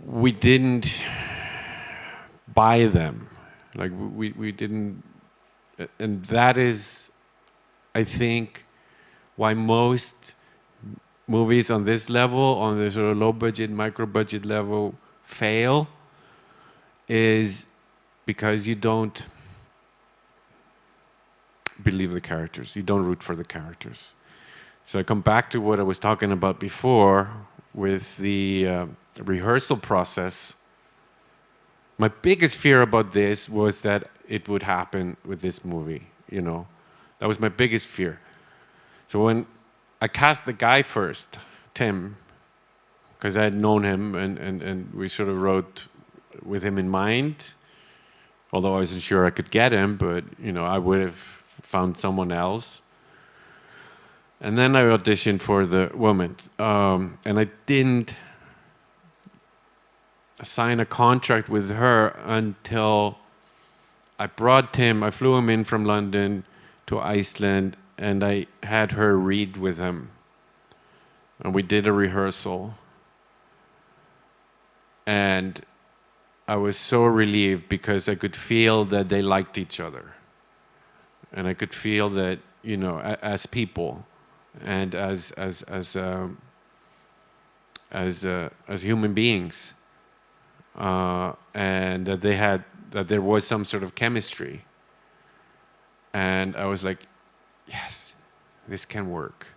We didn't buy them. Like we didn't, and that is, I think, why most movies on this level, on the sort of low budget, micro budget level, fail, is because you don't believe the characters. You don't root for the characters. So I come back to what I was talking about before with the rehearsal process. My biggest fear about this was that it would happen with this movie, you know. That was my biggest fear. So when I cast the guy first, Tim, because I had known him and we sort of wrote with him in mind, although I wasn't sure I could get him, but, you know, I would have found someone else. And then I auditioned for the woman, and I didn't sign a contract with her until I brought Tim. I flew him in from London to Iceland, and I had her read with him. And we did a rehearsal. And I was so relieved because I could feel that they liked each other. And I could feel that, you know, as people and as human beings, and that there was some sort of chemistry. And I was like, yes, this can work,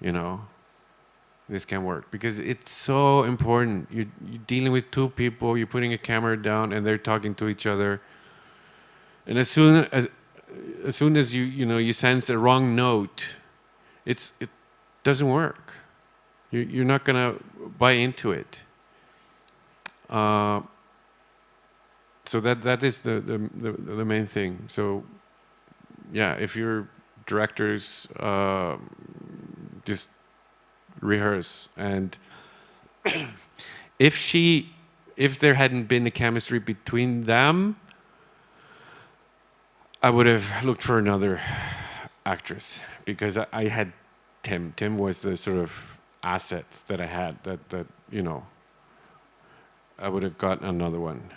you know. This can work because it's so important. You're dealing with two people, you're putting a camera down and they're talking to each other. And as soon as you sense a wrong note, it doesn't work. You're not gonna buy into it. So that is the main thing. So yeah, if you're directors, just rehearse. And if there hadn't been a chemistry between them, I would have looked for another actress because I had Tim. Tim was the sort of asset that I had that you know, I would have gotten another one.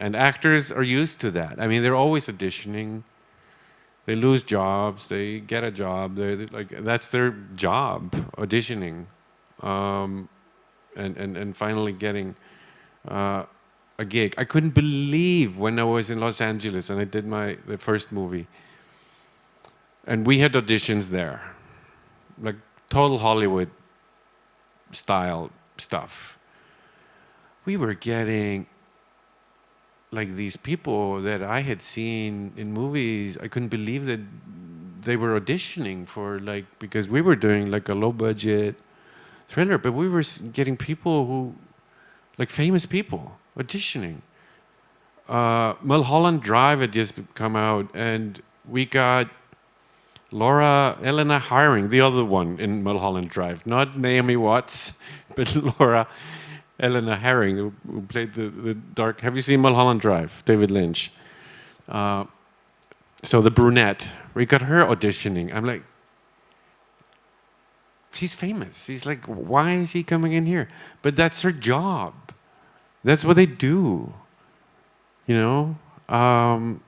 And actors are used to that. I mean, they're always auditioning. They lose jobs, they get a job, they're like, that's their job, auditioning, and finally getting a gig. I couldn't believe when I was in Los Angeles and I did the first movie, and we had auditions there, like total Hollywood style stuff. We were getting like these people that I had seen in movies. I couldn't believe that they were auditioning for, like, because we were doing like a low budget thriller, but we were getting people who, like famous people, auditioning. Mulholland Drive had just come out, and we got Elena Hiring, the other one in Mulholland Drive, not Naomi Watts, but Elena Herring, who played the dark... Have you seen Mulholland Drive? David Lynch. So the brunette, we got her auditioning. I'm like, she's famous. She's like, why is she coming in here? But that's her job. That's what they do. You know? Have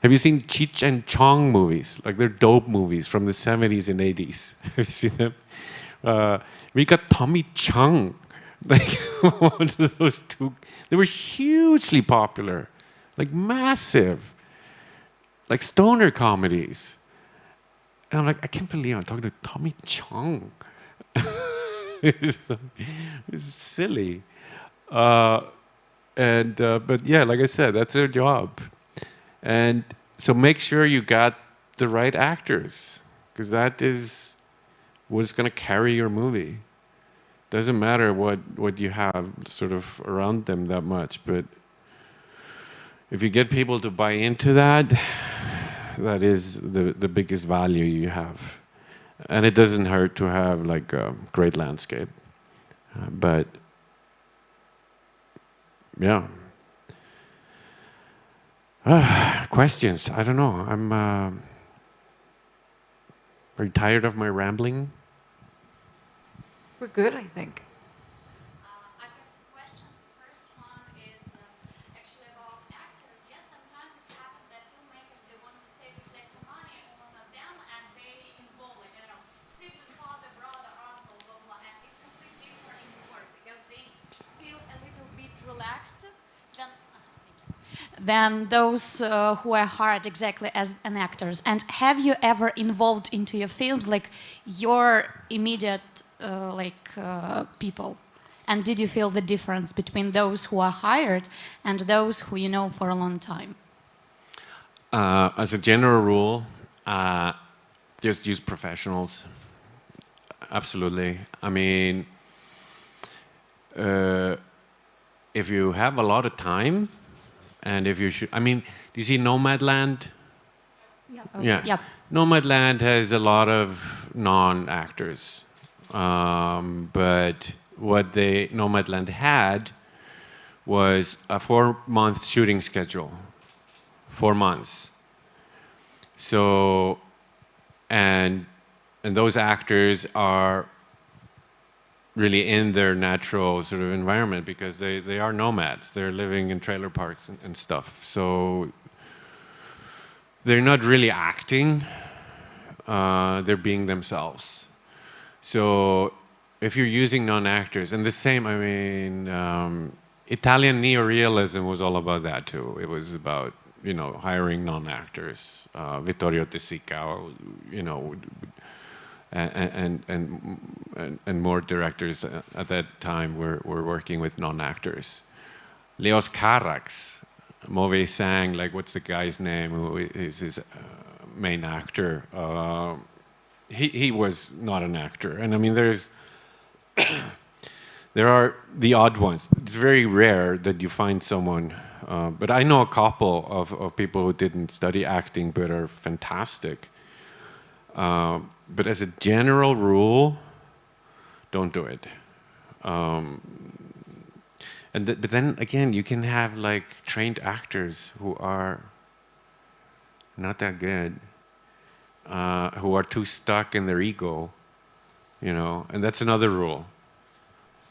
you seen Cheech and Chong movies? Like, they're dope movies from the 70s and 80s. Have you seen them? We got Tommy Chung, like one of those two. They were hugely popular, like massive, like stoner comedies. And I'm like, I can't believe I'm talking to Tommy Chung. It's silly. But yeah, like I said, that's their job. And so make sure you got the right actors, because that is what's going to carry your movie. Doesn't matter what you have sort of around them that much, but if you get people to buy into that, that is the biggest value you have. And it doesn't hurt to have like a great landscape. But yeah. Questions? I don't know. I'm very tired of my rambling. We're good, I think. I've got two questions. The first one is actually about actors. Yes, sometimes it happens that filmmakers, they want to save exactly money on them, and they involve, like, I don't know, sibling, father, brother, uncle, blah, blah, and it's completely different in the work because they feel a little bit relaxed than those who are hired exactly as an actors? And have you ever involved into your films like your immediate people? And did you feel the difference between those who are hired and those who you know for a long time? As a general rule, just use professionals. Absolutely. I mean, if you have a lot of time, and if you should, I mean, do you see Nomadland? Yeah. Yeah. Yep. Nomadland has a lot of non-actors, but what Nomadland had was a 4-month shooting schedule. 4 months. So, and those actors are really in their natural sort of environment because they are nomads. They're living in trailer parks and stuff. So they're not really acting. They're being themselves. So if you're using non-actors, and the same, I mean, Italian neorealism was all about that too. It was about, you know, hiring non-actors. Vittorio De Sica, you know, and more directors at that time were working with non-actors. Leos Carax, Mauvais Sang, like what's the guy's name who is his main actor? He was not an actor, and I mean there are the odd ones. It's very rare that you find someone. But I know a couple of people who didn't study acting but are fantastic. But as a general rule, don't do it. But then again, you can have like trained actors who are not that good, who are too stuck in their ego, you know, and that's another rule.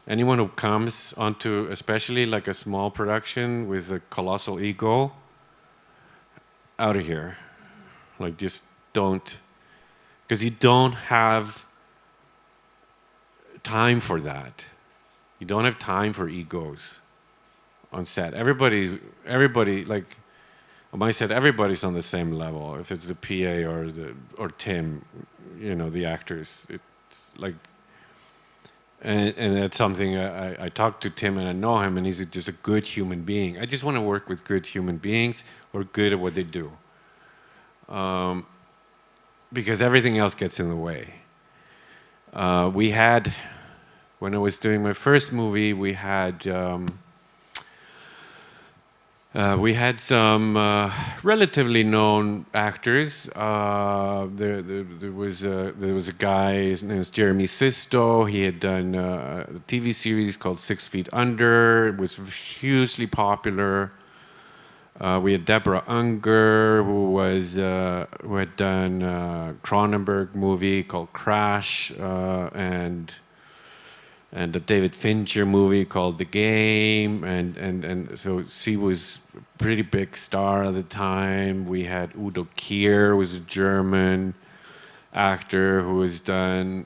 Anyone who comes onto, especially like a small production with a colossal ego, out of here. Like just don't, because you don't have time for that. You don't have time for egos on set. Everybody, like on my set, everybody's on the same level. If it's the PA or Tim, you know, the actors, it's like. And that's something I talked to Tim and I know him and he's just a good human being. I just want to work with good human beings who are good at what they do. Because everything else gets in the way. We had, when I was doing my first movie, we had some relatively known actors. There was a guy, his name was Jeremy Sisto. He had done a TV series called 6 Feet Under. It was hugely popular. We had Deborah Unger, who had done a Cronenberg movie called Crash, and a David Fincher movie called The Game, and so she was a pretty big star at the time. We had Udo Kier, who was a German actor who has done,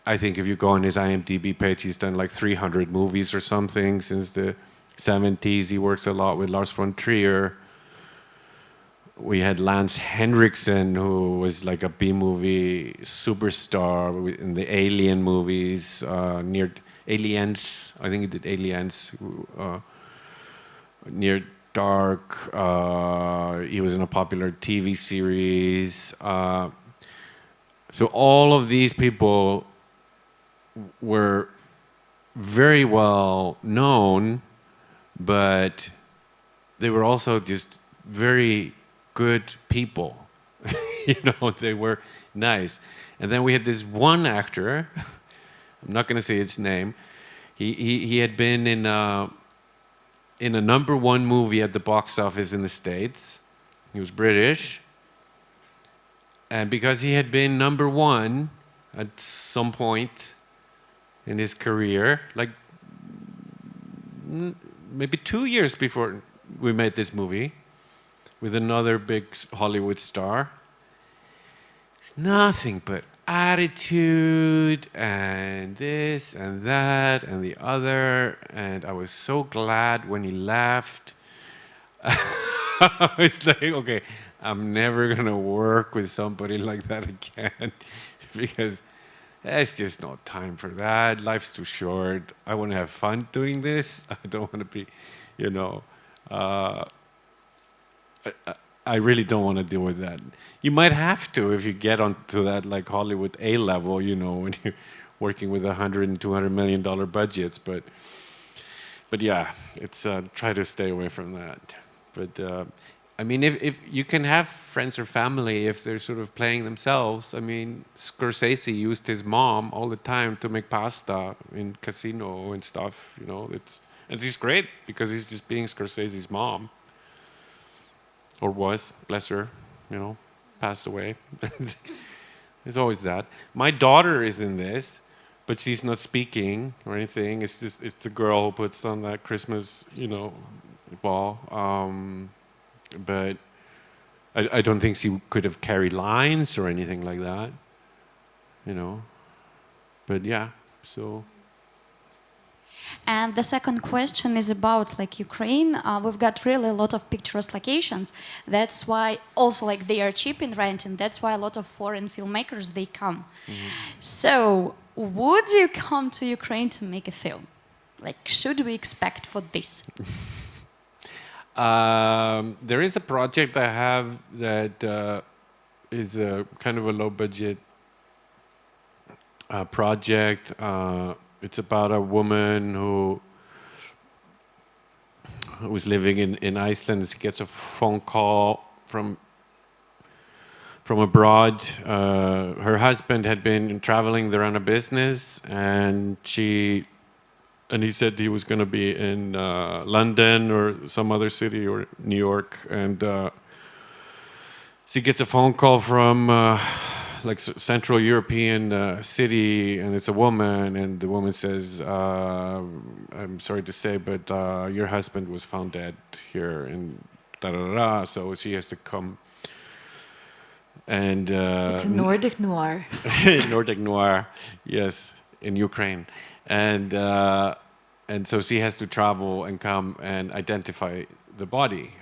I think if you go on his IMDb page, he's done like 300 movies or something since the 70s. He works a lot with Lars von Trier. We had Lance Henriksen, who was like a B-movie superstar in the Alien movies, near Aliens. I think he did Aliens. Near Dark. He was in a popular TV series. So all of these people were very well known, but they were also just very good people. You know, they were nice. And then we had this one actor, I'm not going to say its name, he had been in a #1 movie at the box office in the States. He was British. And because he had been #1 at some point in his career, like maybe 2 years before we made this movie, with another big Hollywood star. It's nothing but attitude and this and that and the other. And I was so glad when he left. It's like, okay, I'm never going to work with somebody like that again because there's just no time for that. Life's too short. I want to have fun doing this. I don't want to be, you know, I really don't want to deal with that. You might have to if you get onto that like Hollywood A level, you know, when you're working with $100 and $200 million budgets. But yeah, it's try to stay away from that. But I mean, if you can have friends or family if they're sort of playing themselves. I mean, Scorsese used his mom all the time to make pasta in Casino and stuff. You know, and he's great because he's just being Scorsese's mom. Or was, bless her, you know, passed away. There's always that. My daughter is in this, but she's not speaking or anything. It's the girl who puts on that Christmas, you know, ball. But I don't think she could have carried lines or anything like that, you know. But yeah, so. And the second question is about like Ukraine. We've got really a lot of picturesque locations. That's why also like they are cheap in renting. That's why a lot of foreign filmmakers, they come. Mm-hmm. So would you come to Ukraine to make a film? Like, should we expect for this? There is a project I have that is a kind of a low budget project. It's about a woman who was living in Iceland. She gets a phone call from abroad. Her husband had been traveling there on a business, and he said he was going to be in London or some other city or New York, and she gets a phone call from like Central European city, and it's a woman, and the woman says, I'm sorry to say, but your husband was found dead here, and da-da-da-da, so she has to come. And it's a Nordic noir. Nordic noir, yes, in Ukraine. And so she has to travel and come and identify the body.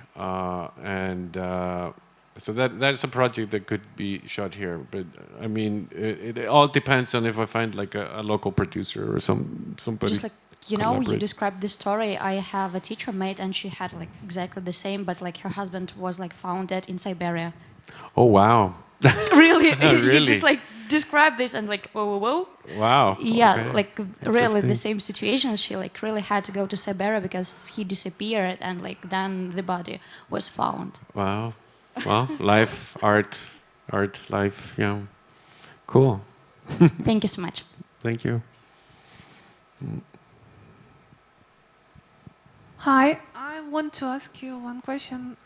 So that's a project that could be shot here, but I mean, it all depends on if I find like a local producer or somebody. Just like, you know, you described the story. I have a teacher mate, and she had like exactly the same, but like her husband was like found dead in Siberia. Oh wow! Really? Really? You just like describe this and like whoa. Wow. Yeah, okay. like really the same situation. She like really had to go to Siberia because he disappeared, and like then the body was found. Wow. Well, life, art, life, yeah. Cool. Thank you so much. Thank you. Hi, I want to ask you one question.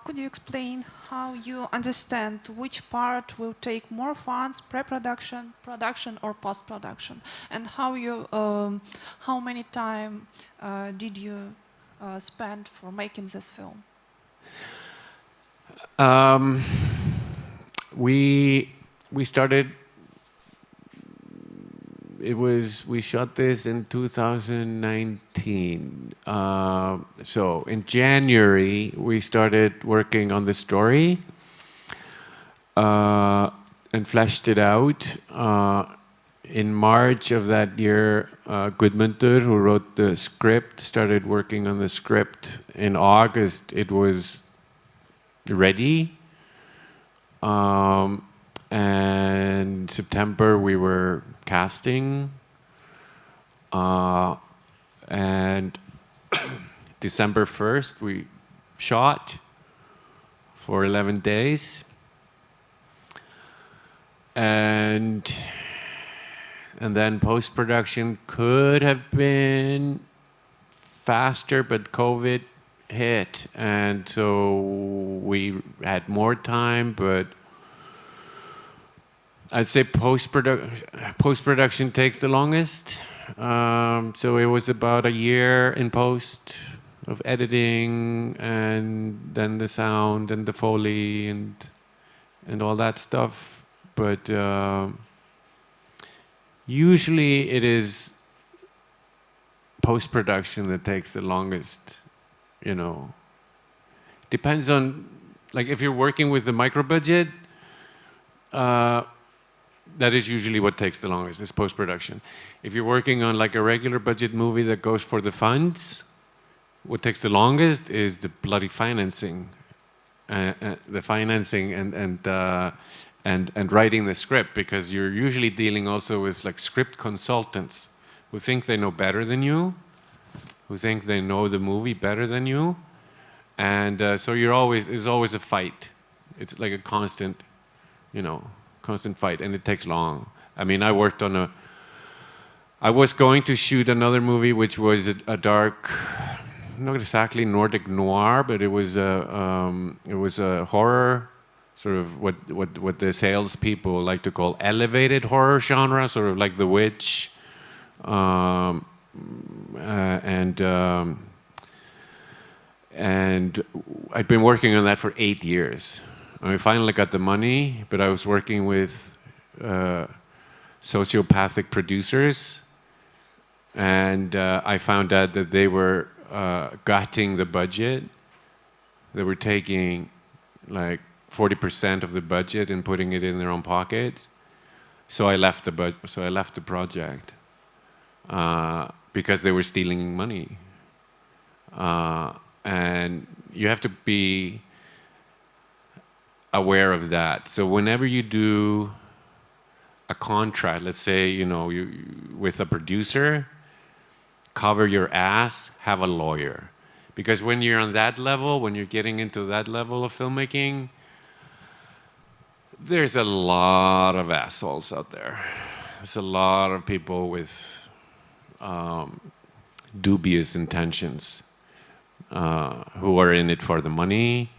Could you explain how you understand which part will take more funds, pre-production, production, or post-production? And how many time did you spend for making this film? We started. We shot this in 2019. So in January we started working on the story and fleshed it out. In March of that year, Gudmundur, who wrote the script, started working on the script. In August, it was ready. And September we were casting, and December 1st we shot for 11 days, and then post-production could have been faster, but COVID hit, and so we had more time, but I'd say post-production takes the longest. So it was about a year in post of editing, and then the sound and the Foley and all that stuff. But usually it is post-production that takes the longest, you know. Depends on, like, if you're working with the micro budget, that is usually what takes the longest, is post-production. If you're working on like a regular budget movie that goes for the funds, what takes the longest is the bloody financing. The financing and writing the script, because you're usually dealing also with like script consultants who think they know better than you, who think they know the movie better than you. And so it's always a fight. It's like a constant, constant fight, and it takes long. I mean, I was going to shoot another movie which was a dark, not exactly Nordic noir, but it was a horror, sort of what the salespeople like to call elevated horror genre, sort of like The Witch, and I'd been working on that for 8 years. I finally got the money, but I was working with sociopathic producers, and I found out that they were gutting the budget. They were taking like 40% of the budget and putting it in their own pockets. So I left the project because they were stealing money. And you have to be aware of that. So whenever you do a contract, let's say, you with a producer, cover your ass, have a lawyer. Because when you're on that level, when you're getting into that level of filmmaking, there's a lot of assholes out there. There's a lot of people with dubious intentions who are in it for the money,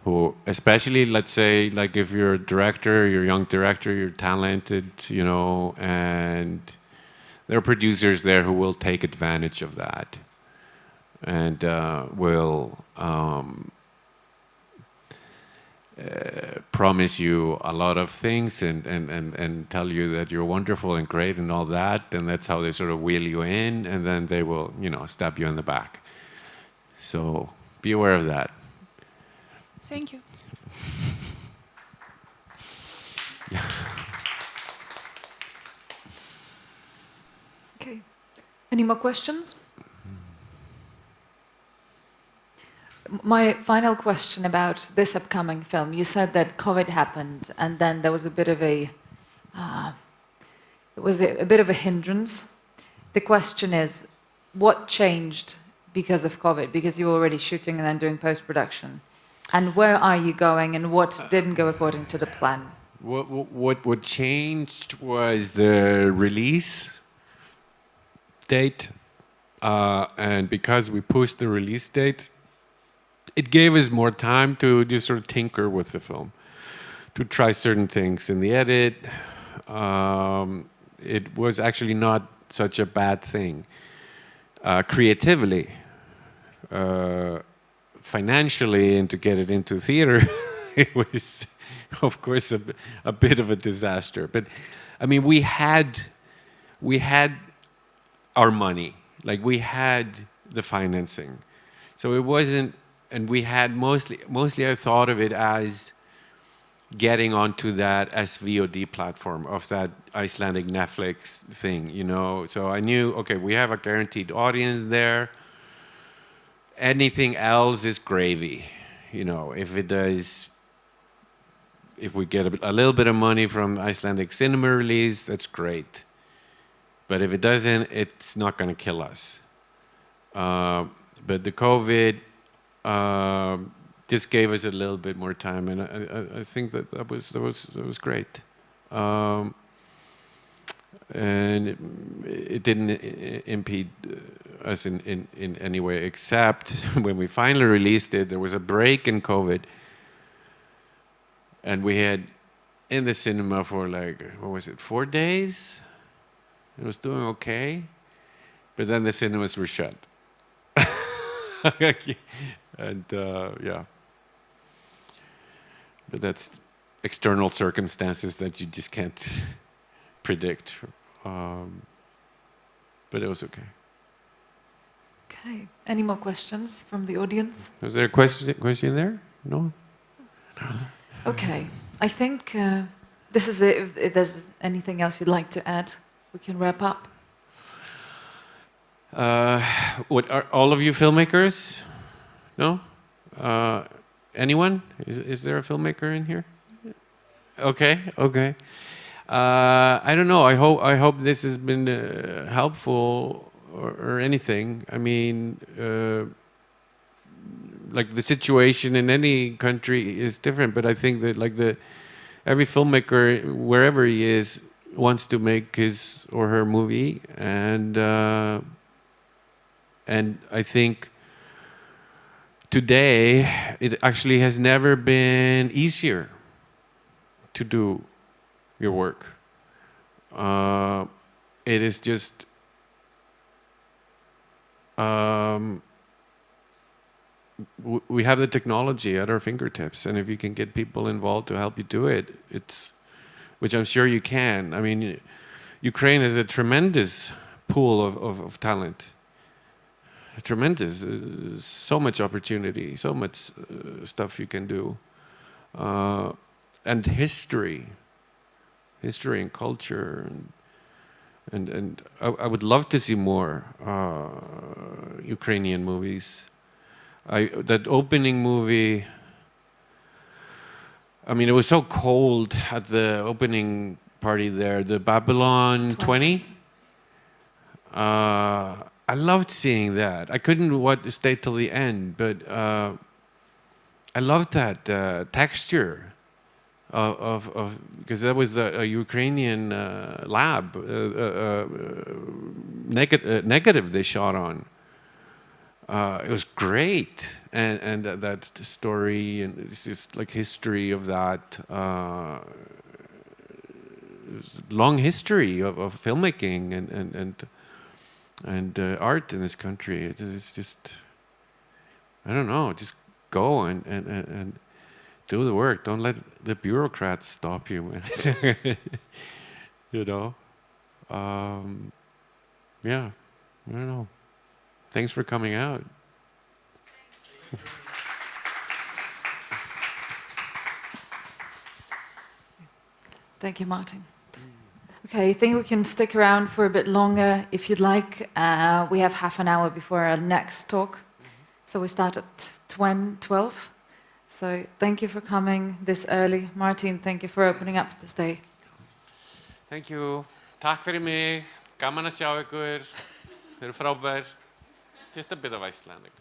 who, especially, let's say, like if you're a director, you're a young director, you're talented, and there are producers there who will take advantage of that and will promise you a lot of things and tell you that you're wonderful and great and all that, and that's how they sort of wheel you in, and then they will, stab you in the back. So be aware of that. Thank you. Okay. Any more questions? My final question about this upcoming film. You said that COVID happened, and then there was a bit of a hindrance. The question is, what changed because of COVID? Because you were already shooting and then doing post-production. And where are you going, and what didn't go according to the plan? What changed was the release date, and because we pushed the release date, it gave us more time to just sort of tinker with the film, to try certain things in the edit. It was actually not such a bad thing. Creatively, financially, and to get it into theater, it was, of course, a bit of a disaster. But I mean, we had our money, like we had the financing, so it wasn't. And we had mostly I thought of it as getting onto that SVOD platform of that Icelandic Netflix thing, So I knew, okay, we have a guaranteed audience there. Anything else is gravy, If we get a little bit of money from Icelandic cinema release, that's great. But if it doesn't, it's not going to kill us. But the COVID just gave us a little bit more time, and I think that was great. And it didn't impede us in any way, except when we finally released it, there was a break in COVID, and we had in the cinema for 4 days. It was doing okay, but then the cinemas were shut. And yeah, but that's external circumstances that you just can't predict. But it was okay. Okay. Okay. Any more questions from the audience? Was there a question there? No? Okay. I think this is it. If there's anything else you'd like to add, we can wrap up. What are all of you filmmakers? No? Anyone? Is there a filmmaker in here? Okay. I don't know. I hope this has been helpful or anything. I mean, like the situation in any country is different, but I think that every filmmaker, wherever he is, wants to make his or her movie, and I think today it actually has never been easier to do your work. It is just we have the technology at our fingertips, and if you can get people involved to help you do it, which I'm sure you can. I mean, Ukraine is a tremendous pool of talent. Tremendous, so much opportunity, so much stuff you can do, and history and culture, and I would love to see more Ukrainian movies. That opening movie, I mean, it was so cold at the opening party there, the Babylon 20. I loved seeing that. I couldn't stay till the end, but I loved that texture of because that was a Ukrainian lab negative they shot on. It was great, and that story, and it's just like history of that long history of filmmaking and art in this country. It's just, I don't know, just go and do the work. Don't let the bureaucrats stop you, man. You know? Yeah, I don't know. Thanks for coming out. Thank you, Martin. Okay, I think we can stick around for a bit longer if you'd like. We have half an hour before our next talk. So we start at 12. So thank you for coming this early. Martin, thank you for opening up this day. Thank you. Takk fyrir mig. Gaman að sjá ykkur. Þið eru frábær. Just a bit of Icelandic.